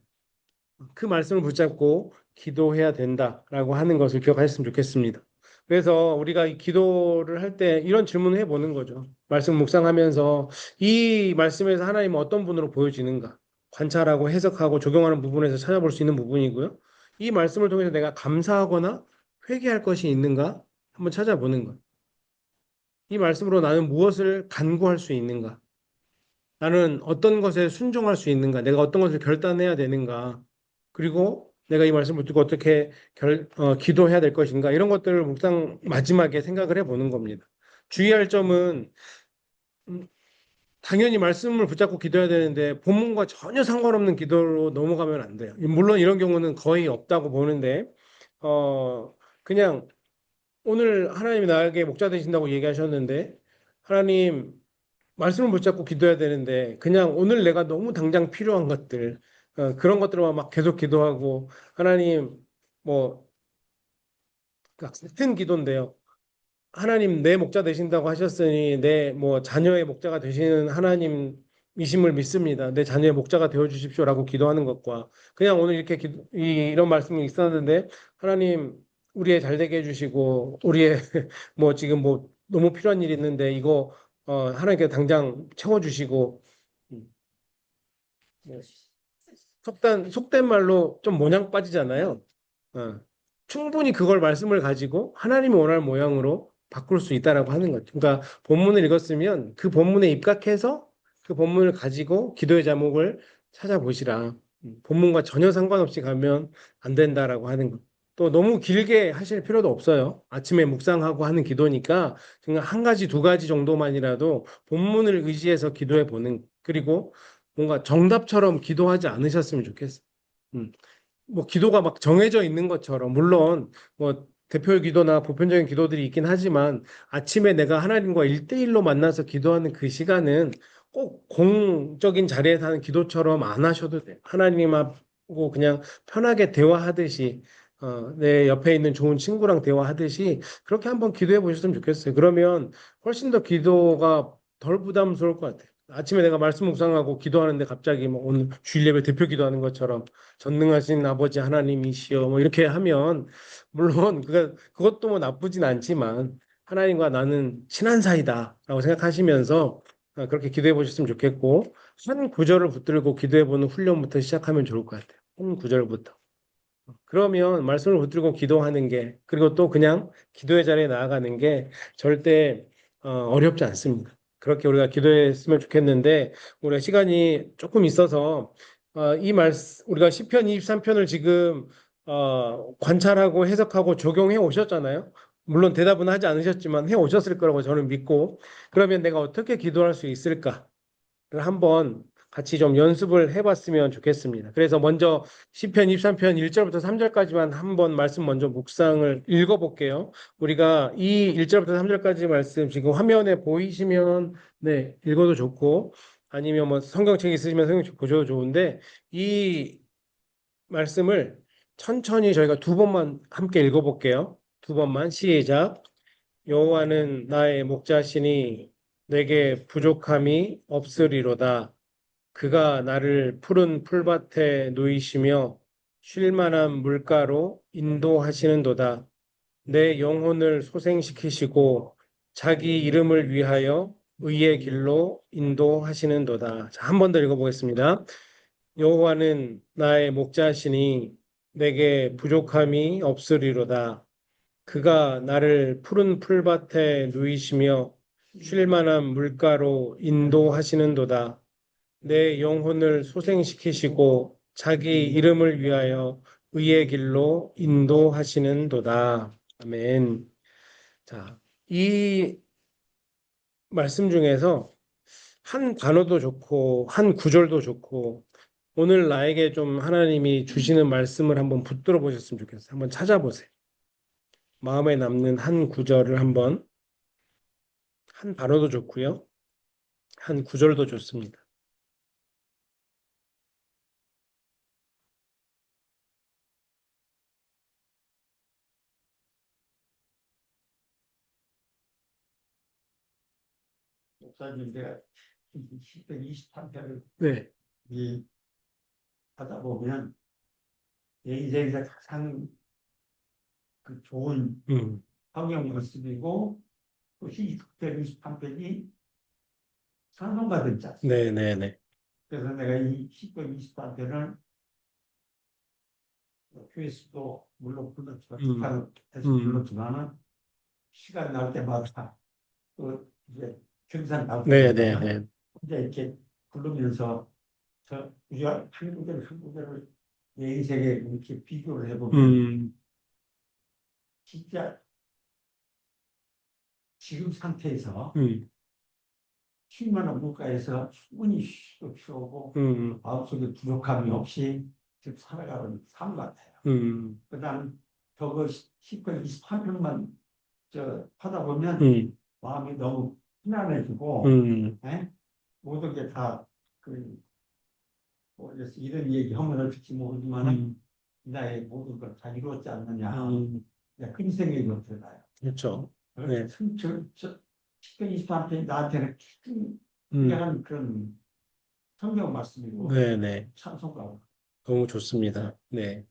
그 말씀을 붙잡고 기도해야 된다라고 하는 것을 기억하셨으면 좋겠습니다. 그래서 우리가 이 기도를 할 때 이런 질문을 해보는 거죠. 말씀 묵상하면서 이 말씀에서 하나님은 어떤 분으로 보여지는가? 관찰하고 해석하고 적용하는 부분에서 찾아볼 수 있는 부분이고요. 이 말씀을 통해서 내가 감사하거나 회개할 것이 있는가? 한번 찾아보는 것. 이 말씀으로 나는 무엇을 간구할 수 있는가? 나는 어떤 것에 순종할 수 있는가? 내가 어떤 것을 결단해야 되는가? 그리고 내가 이 말씀을 듣고 어떻게 기도해야 될 것인가? 이런 것들을 묵상 마지막에 생각을 해보는 겁니다. 주의할 점은 음, 당연히 말씀을 붙잡고 기도해야 되는데 본문과 전혀 상관없는 기도로 넘어가면 안 돼요. 물론 이런 경우는 거의 없다고 보는데 그냥 오늘 하나님이 나에게 목자 되신다고 얘기하셨는데 하나님 말씀을 붙잡고 기도해야 되는데 그냥 오늘 내가 너무 당장 필요한 것들 그런 것들만 막 계속 기도하고 하나님 뭐 같은 기도인데요. 하나님 내 목자 되신다고 하셨으니 내 뭐 자녀의 목자가 되시는 하나님이심을 믿습니다. 내 자녀의 목자가 되어 주십시오라고 기도하는 것과 그냥 오늘 이렇게 이런 말씀이 있었는데 하나님 우리 애 잘 되게 해주시고 우리의 뭐 지금 뭐 너무 필요한 일이 있는데 이거 하나님께 당장 채워주시고 음, 뭐 속된 말로 좀 모양 빠지잖아요. 어, 충분히 그걸 말씀을 가지고 하나님이 원하는 모양으로 바꿀 수 있다라고 하는 거죠. 그러니까 본문을 읽었으면 그 본문에 입각해서 그 본문을 가지고 기도의 제목을 찾아보시라. 본문과 전혀 상관없이 가면 안 된다라고 하는 것. 또 너무 길게 하실 필요도 없어요. 아침에 묵상하고 하는 기도니까 그냥 한 가지, 두 가지 정도만이라도 본문을 의지해서 기도해 보는. 그리고 뭔가 정답처럼 기도하지 않으셨으면 좋겠어. 음. 뭐 기도가 막 정해져 있는 것처럼 물론 뭐 대표 기도나 보편적인 기도들이 있긴 하지만 아침에 내가 하나님과 일대일로 만나서 기도하는 그 시간은 꼭 공적인 자리에서 하는 기도처럼 안 하셔도 돼요. 하나님하고 그냥 편하게 대화하듯이 내 옆에 있는 좋은 친구랑 대화하듯이 그렇게 한번 기도해 보셨으면 좋겠어요. 그러면 훨씬 더 기도가 덜 부담스러울 것 같아요. 아침에 내가 말씀 묵상하고 기도하는데 갑자기 뭐 오늘 주일 예배 대표 기도하는 것처럼 전능하신 아버지 하나님이시여 뭐 이렇게 하면 물론 그것도 뭐 나쁘진 않지만 하나님과 나는 친한 사이다라고 생각하시면서 그렇게 기도해 보셨으면 좋겠고 한 구절을 붙들고 기도해 보는 훈련부터 시작하면 좋을 것 같아요. 한 구절부터. 그러면 말씀을 붙들고 기도하는 게 그리고 또 그냥 기도의 자리에 나아가는 게 절대 어렵지 않습니다. 그렇게 우리가 기도했으면 좋겠는데 우리가 시간이 조금 있어서 우리가 시편 23편을 지금 관찰하고 해석하고 적용해 오셨잖아요. 물론 대답은 하지 않으셨지만 해 오셨을 거라고 저는 믿고 그러면 내가 어떻게 기도할 수 있을까? 한번 같이 좀 연습을 해봤으면 좋겠습니다. 그래서 먼저 시편 23편 1절부터 3절까지만 한번 말씀 먼저 묵상을 읽어볼게요. 우리가 이 1절부터 3절까지 말씀 지금 화면에 보이시면 네 읽어도 좋고 아니면 뭐 성경책 있으시면 성경책 보셔도 좋은데 이 말씀을 천천히 저희가 두 번만 함께 읽어볼게요. 두 번만 시작. 여호와는 나의 목자시니 내게 부족함이 없으리로다. 그가 나를 푸른 풀밭에 누이시며 쉴 만한 물가로 인도하시는도다. 내 영혼을 소생시키시고 자기 이름을 위하여 의의 길로 인도하시는도다. 자, 한 번 더 읽어보겠습니다. 여호와는 나의 목자시니 내게 부족함이 없으리로다. 그가 나를 푸른 풀밭에 누이시며 쉴 만한 물가로 인도하시는도다. 내 영혼을 소생시키시고 자기 이름을 위하여 의의 길로 인도하시는도다. 아멘. 자, 이 말씀 중에서 한 단어도 좋고 한 구절도 좋고 오늘 나에게 좀 하나님이 주시는 말씀을 한번 붙들어 보셨으면 좋겠어요. 한번 찾아보세요. 마음에 남는 한 구절을 한번 한 단어도 좋고요. 한 구절도 좋습니다. 목사님, 내가 10편 23편을 네. 하다 보면 내 인생에서 가장 그 좋은 음. 성경 말씀이고 또 10편 23편이 찬송가 듣지 않습니까? 네네네. 그래서 내가 이 10편 23편을 교회에서도 물론 불렀지만 북한에서 음. 불렀지만은 시간 날 때마다 또 이제 경산 나올 때마다 네네네. 혼자 이렇게 부르면서 우리가 한국어를 내 인생에 이렇게 비교를 해보면 음. 진짜 지금 상태에서 음. 쉴만한 물가에서 충분히 쉬고 쉬고 음. 마음속에 부족함이 없이 지금 살아가는 삶 같아요. 음. 그다음 저거 10편 23편만 하다 보면 음. 마음이 너무 편안해지고 음. 예? 모든 게 다그 모르겠어 이런 얘기 하면 어떨지 모르지만은 음. 나의 모든 걸 다 이루었지 않느냐 음. 그런 생각이 들어요. 그렇죠. 네. 저 10편 23편이 나한테는 큰 음. 귀한 그런 성경 말씀이고 네네. 찬송가고 너무 좋습니다. 네.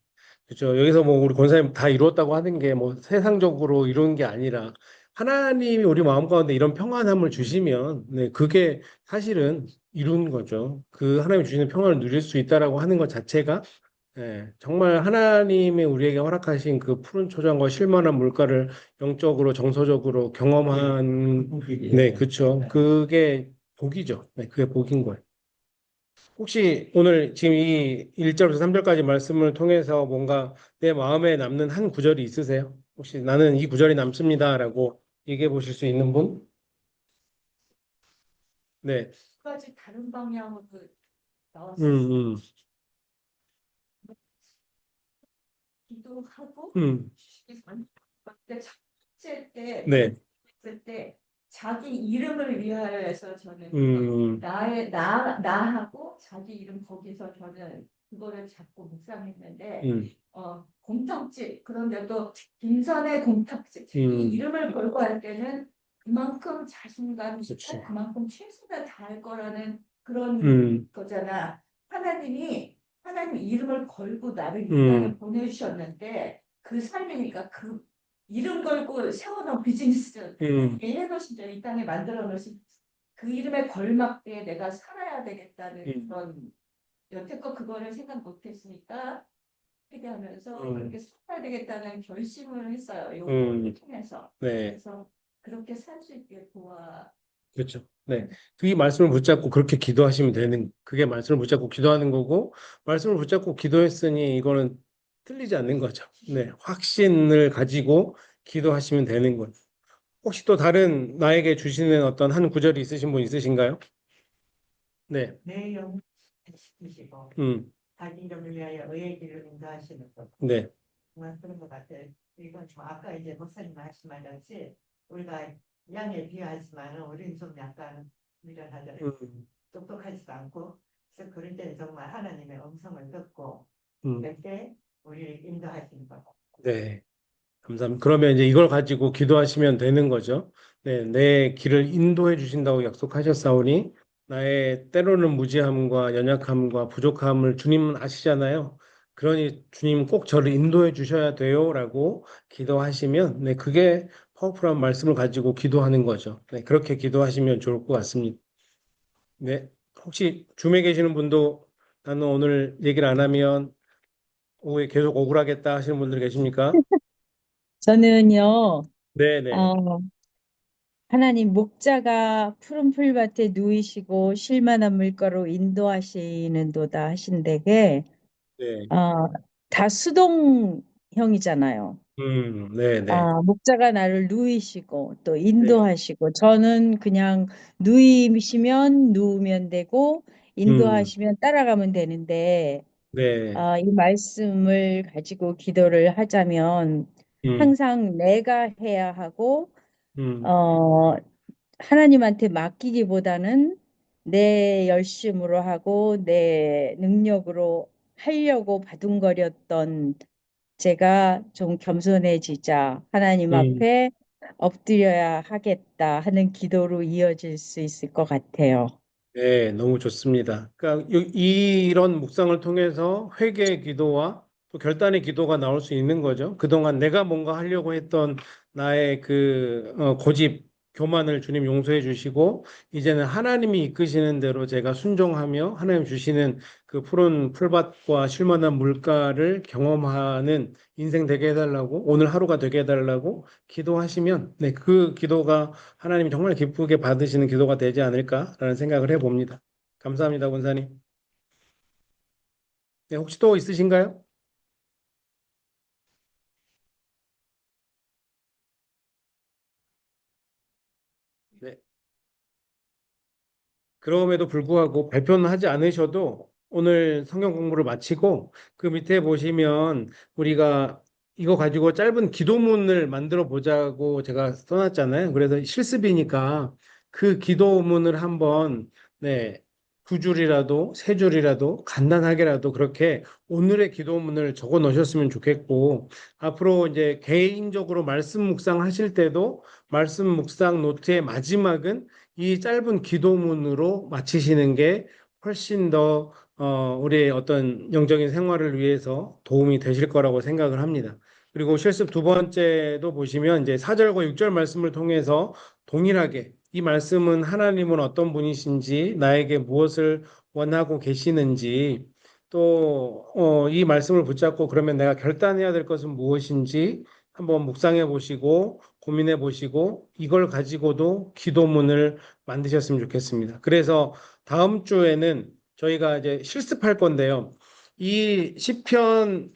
그렇죠. 여기서 뭐 우리 권사님 다 이루었다고 하는 게 뭐 세상적으로 이룬 게 아니라 하나님이 우리 마음 가운데 이런 평안함을 주시면 네, 그게 사실은 이룬 거죠. 그 하나님이 주시는 평안을 누릴 수 있다라고 하는 것 자체가 정말 하나님이 우리에게 허락하신 그 푸른 초장과 쉴만한 물가를 영적으로 정서적으로 경험한 네, 그렇죠. 그게 복이죠. 네, 그게 복인 거예요. 혹시 오늘 지금 이 1절부터 3절까지 말씀을 통해서 뭔가 내 마음에 남는 한 구절이 있으세요? 혹시 나는 이 구절이 남습니다라고 얘기해 보실 수 있는 분? 네. 두 가지 다른 방향으로 나왔었어요. 음, 기도하고 음, 그때 첫째 때 네, 했을 때 자기 이름을 위하여서 저는 음, 나하고 자기 이름 거기서 저는 그거를 잡고 묵상했는데 음, 공탁집 그런데도 빈선의 공탁집 자기 음, 이름을 걸고 할 때는 그만큼 자신감 그렇지. 있고 그만큼 최선을 다할 거라는 그런 음, 거잖아. 하나님 이름을 걸고 나를 이 땅에 음, 보내주셨는데 그 삶이니까 그 이름 걸고 세워놓은 비즈니스 음, 해놓으신 이 땅에 만들어 놓으신 그 이름에 걸맞게 내가 살아야 되겠다는 음, 그런 여태껏 그거를 생각 못했으니까 회개하면서 음, 그렇게 살아야 되겠다는 결심을 했어요. 요거를 음, 통해서. 네. 그래서 그렇게 살 수 있게 도와. 그렇죠. 네. 그 말씀을 붙잡고 그렇게 기도하시면 되는, 그게 말씀을 붙잡고 기도하는 거고, 말씀을 붙잡고 기도했으니 이거는 틀리지 않는 거죠. 네. 확신을 가지고 기도하시면 되는 거예요. 혹시 또 다른 나에게 주시는 어떤 한 구절이 있으신 분 있으신가요? 네. 내 영혼 지키시고 음, 자기 이름을 위하여 의의 길을 인도하시는 것. 네. 정말 그런 것 같아요. 이건 좀 아까 이제 목사님 말씀하셨지 우리가 양에 비하지만 우리는 좀 약간 미련하잖아요. 음, 똑똑하지도 않고 그래서 그럴 때는 정말 하나님의 음성을 듣고 음, 그때 우리를 인도하시는 것. 네. 감사합니다. 그러면 이제 이걸 가지고 기도하시면 되는 거죠. 네, 내 길을 인도해 주신다고 약속하셨사오니 나의 때로는 무지함과 연약함과 부족함을 주님은 아시잖아요. 그러니 주님 꼭 저를 인도해 주셔야 돼요라고 기도하시면 네, 그게 파워풀한 말씀을 가지고 기도하는 거죠. 네, 그렇게 기도하시면 좋을 것 같습니다. 네, 혹시 줌에 계시는 분도 나는 오늘 얘기를 안 하면 오후에 계속 억울하겠다 하시는 분들 계십니까? 저는요, 네, 네. 어, 하나님 목자가 푸른 풀밭에 누이시고 쉴만한 물가로 인도하시는도다 하신대게, 네. 어, 다 수동형이잖아요. 네, 네, 목자가 나를 누이시고 또 네, 인도하시고, 저는 그냥 누이시면 누우면 되고, 음, 인도하시면 따라가면 되는데, 네, 이 말씀을 가지고 기도를 하자면 음, 항상 내가 해야 하고, 음, 어, 하나님한테 맡기기보다는 내 열심으로 하고 내 능력으로 하려고 바둥거렸던 제가 좀 겸손해지자 하나님 음. 앞에 엎드려야 하겠다 하는 기도로 이어질 수 있을 것 같아요. 네, 너무 좋습니다. 그러니까 이런 묵상을 통해서 회개의 기도와 또 결단의 기도가 나올 수 있는 거죠. 그동안 내가 뭔가 하려고 했던 나의 그 고집, 교만을 주님 용서해 주시고 이제는 하나님이 이끄시는 대로 제가 순종하며 하나님 주시는 그 푸른 풀밭과 쉴만한 물가를 경험하는 인생 되게 해달라고 오늘 하루가 되게 해달라고 기도하시면 네, 그 기도가 하나님이 정말 기쁘게 받으시는 기도가 되지 않을까라는 생각을 해봅니다. 감사합니다, 권사님. 네, 혹시 또 있으신가요? 네. 그럼에도 불구하고 발표는 하지 않으셔도 오늘 성경 공부를 마치고 그 밑에 보시면 우리가 이거 가지고 짧은 기도문을 만들어 보자고 제가 써놨잖아요. 그래서 실습이니까 그 기도문을 한번 네, 두 줄이라도 세 줄이라도 간단하게라도 그렇게 오늘의 기도문을 적어 놓으셨으면 좋겠고 앞으로 이제 개인적으로 말씀 묵상 하실 때도 말씀 묵상 노트의 마지막은 이 짧은 기도문으로 마치시는 게 훨씬 더 우리의 어떤 영적인 생활을 위해서 도움이 되실 거라고 생각을 합니다. 그리고 실습 두 번째도 보시면 이제 4절과 6절 말씀을 통해서 동일하게 이 말씀은 하나님은 어떤 분이신지 나에게 무엇을 원하고 계시는지 또 이 말씀을 붙잡고 그러면 내가 결단해야 될 것은 무엇인지 한번 묵상해 보시고 고민해 보시고 이걸 가지고도 기도문을 만드셨으면 좋겠습니다. 그래서 다음 주에는 저희가 이제 실습할 건데요. 이 시편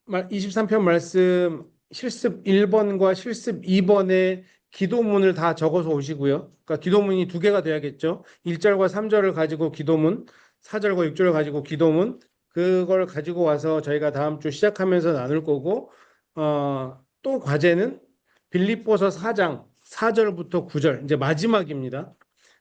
23편 말씀 실습 1번과 실습 2번의 기도문을 다 적어서 오시고요. 그러니까 기도문이 두 개가 돼야겠죠. 1절과 3절을 가지고 기도문, 4절과 6절을 가지고 기도문 그걸 가지고 와서 저희가 다음 주 시작하면서 나눌 거고 또 과제는 빌립보서 4장 4절부터 9절 이제 마지막입니다.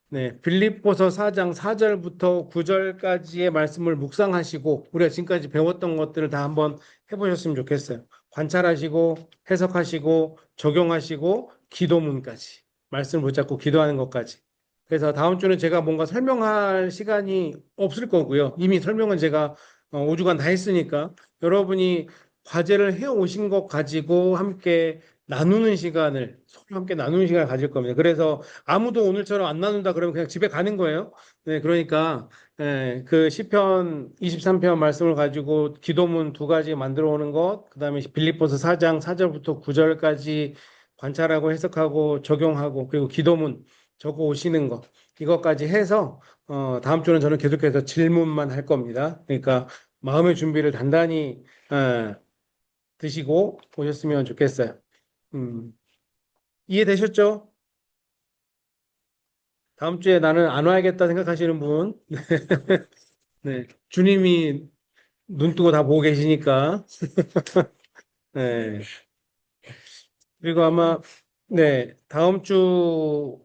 네, 빌립보서 4장 4절부터 9절까지의 말씀을 묵상하시고 우리가 지금까지 배웠던 것들을 다 한번 해보셨으면 좋겠어요. 관찰하시고 해석하시고 적용하시고 기도문까지 말씀을 붙잡고 기도하는 것까지. 그래서 다음 주는 제가 뭔가 설명할 시간이 없을 거고요. 이미 설명은 제가 5주간 다 했으니까 여러분이 과제를 해 오신 것 가지고 함께 나누는 시간을 서로 함께 나누는 시간을 가질 겁니다. 그래서 아무도 오늘처럼 안 나눈다 그러면 그냥 집에 가는 거예요. 네, 그러니까 그 시편 23편 말씀을 가지고 기도문 두 가지 만들어 오는 것, 그다음에 빌립보서 4장 4절부터 9절까지 관찰하고 해석하고 적용하고 그리고 기도문 적어 오시는 것 이것까지 해서 다음 주는 저는 계속해서 질문만 할 겁니다. 그러니까 마음의 준비를 단단히 드시고 오셨으면 좋겠어요. 이해되셨죠? 다음 주에 나는 안 와야겠다 생각하시는 분, 네, 주님이 눈 뜨고 다 보고 계시니까, 네. 그리고 아마, 네, 다음 주가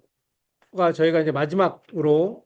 저희가 이제 마지막으로,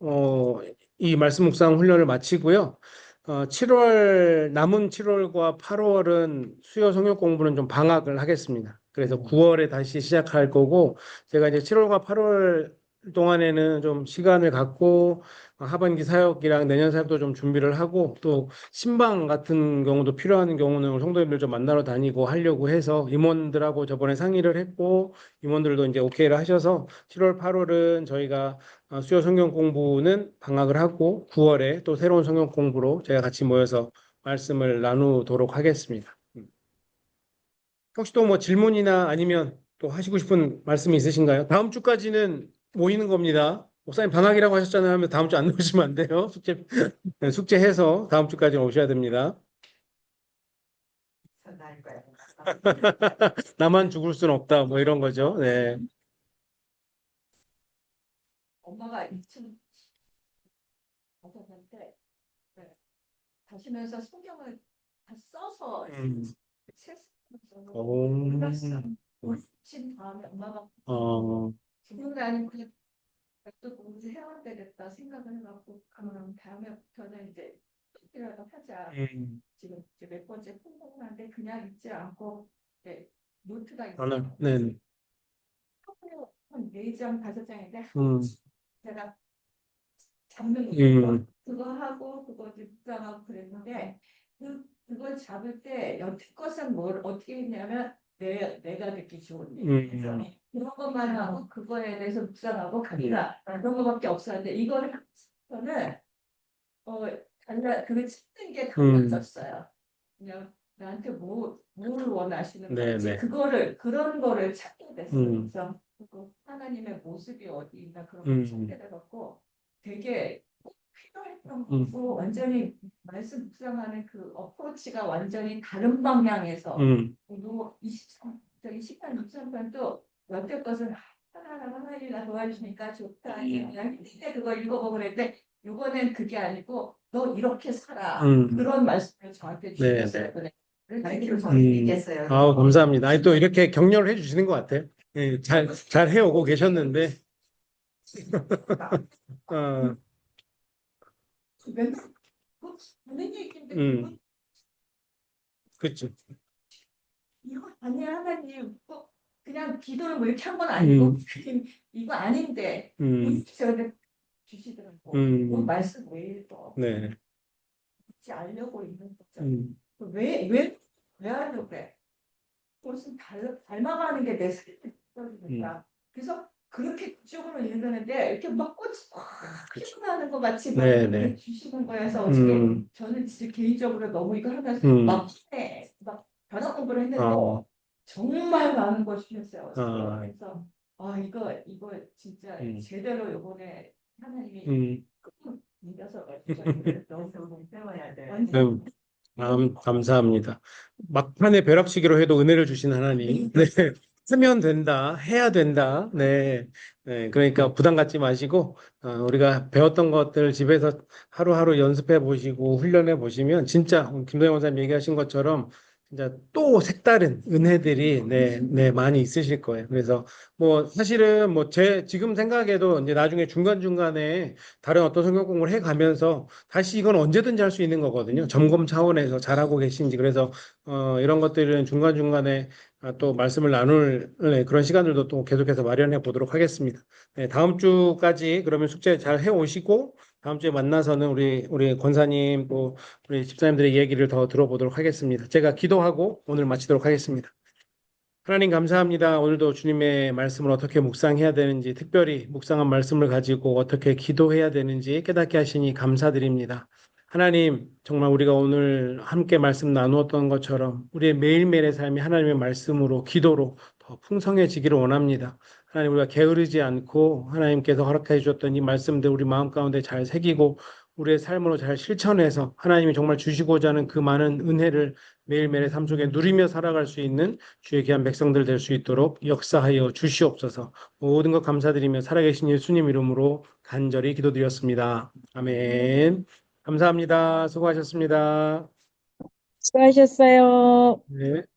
이 말씀 묵상 훈련을 마치고요. 7월, 남은 7월과 8월은 수요 성역 공부는 좀 방학을 하겠습니다. 그래서 9월에 다시 시작할 거고, 제가 이제 7월과 8월 동안에는 좀 시간을 갖고 하반기 사역이랑 내년 사역도 좀 준비를 하고 또 신방 같은 경우도 필요한 경우는 우리 성도님들 좀 만나러 다니고 하려고 해서 임원들하고 저번에 상의를 했고 임원들도 이제 오케이를 하셔서 7월, 8월은 저희가 수요 성경 공부는 방학을 하고 9월에 또 새로운 성경 공부로 제가 같이 모여서 말씀을 나누도록 하겠습니다. 혹시 또 뭐 질문이나 아니면 또 하시고 싶은 말씀이 있으신가요? 다음 주까지는 모이는 겁니다. 목사님 방학이라고 하셨잖아요. 하면 다음 주 안 나오시면 안 돼요. 네, 숙제해서 다음 주까지 오셔야 됩니다. 날 거야. 나만 죽을 순 없다. 뭐 이런 거죠. 네. 엄마가 2층 가셨는데 네, 가시면서 성경을 다 써서 음. 책으로 오. 친 다음에 엄마가 어. 지금 나는 그냥 또 공부해야 되겠다 생각을 해갖고 그러면 다음에부터는 이제 이라도 하자. 지금 이제 몇 번째 통보를 하는데 그냥 읽지 않고 네, 노트가 있어요. 네. 한 4장, 5장인데 음. 제가 잡는 거 그거 하고 그거 이제 묵상하고 그랬는데 그걸 잡을 때 여태껏은 뭘 어떻게 했냐면 내가 듣기 좋은 얘기 그런 것만 하고 그거에 대해서 묵상하고 가기가 그런 거밖에 없었는데 이거는 그걸 찾는 게 달라졌어요. 그냥 나한테 뭘 원하시는 건지 네. 그런 거를 찾게 됐어요. 그래서 하나님의 모습이 어디 있나 그런 걸 찾게 돼갖고 되게 꼭 필요했던 거고 완전히 말씀 묵상하는 그 어프로치가 완전히 다른 방향에서 그리고 20편 23편도 여태 것은 하나님이 도와주니까 좋다 그냥 힘든데 그거 읽어보고 그랬는데 이번엔 그게 아니고 너 이렇게 살아 그런 말씀을 저한테 주셨어요. 가르쳐 주시겠어요. 아우, 감사합니다. 아니, 또 이렇게 격려를 해주시는 것 같아요. 예, 잘 해오고 계셨는데. 어, 맨날 하는 얘기인데 그렇죠. 이거 아니야 하나님 그냥 기도를 뭐 이렇게 한 건 아니고 이거 아닌데 저한테 주시더라고. 그 말씀 왜 또 네. 같이 알려고 있는 거죠. 왜 하려고 그래? 무슨 닮아가는 게 내 생각이니까. 그래서 그렇게 그쪽으로 읽는데 이렇게 막 꽃이 피어나는 것 같이 막 이렇게 주시는 거여서 어떻게 저는 진짜 개인적으로 너무 이거 하면서 막 변화 공부를 했는데 정말 많은 걸 주셨어요. 그래서 이거 진짜 제대로 이번에 하나님이 믿어서 너무 배워야 돼. 감사합니다. 막판에 벼락치기로 해도 은혜를 주신 하나님. 네. 하면 된다, 해야 된다. 네, 네, 그러니까 부담 갖지 마시고 우리가 배웠던 것들 집에서 하루하루 연습해 보시고 훈련해 보시면 진짜 김도영 원사님 얘기하신 것처럼 진짜 또 색다른 은혜들이 많이 있으실 거예요. 그래서 뭐 사실은 뭐 제 지금 생각에도 이제 나중에 중간중간에 다른 어떤 성경 공부를 해 가면서 다시 이건 언제든지 할 수 있는 거거든요. 점검 차원에서 잘하고 계신지. 그래서 이런 것들은 중간중간에 또 말씀을 나눌 그런 시간들도 또 계속해서 마련해 보도록 하겠습니다. 네, 다음 주까지 그러면 숙제 잘 해오시고 다음 주에 만나서는 우리 권사님 또 우리 집사님들의 얘기를 더 들어보도록 하겠습니다. 제가 기도하고 오늘 마치도록 하겠습니다. 하나님 감사합니다. 오늘도 주님의 말씀을 어떻게 묵상해야 되는지, 특별히 묵상한 말씀을 가지고 어떻게 기도해야 되는지 깨닫게 하시니 감사드립니다. 하나님, 정말 우리가 오늘 함께 말씀 나누었던 것처럼 우리의 매일매일의 삶이 하나님의 말씀으로, 기도로 더 풍성해지기를 원합니다. 하나님, 우리가 게으르지 않고 하나님께서 허락해 주셨던 이 말씀들 우리 마음 가운데 잘 새기고 우리의 삶으로 잘 실천해서 하나님이 정말 주시고자 하는 그 많은 은혜를 매일매일의 삶 속에 누리며 살아갈 수 있는 주의 귀한 백성들 될 수 있도록 역사하여 주시옵소서. 모든 것 감사드리며 살아계신 예수님 이름으로 간절히 기도드렸습니다. 아멘. 감사합니다. 수고하셨습니다. 수고하셨어요. 네.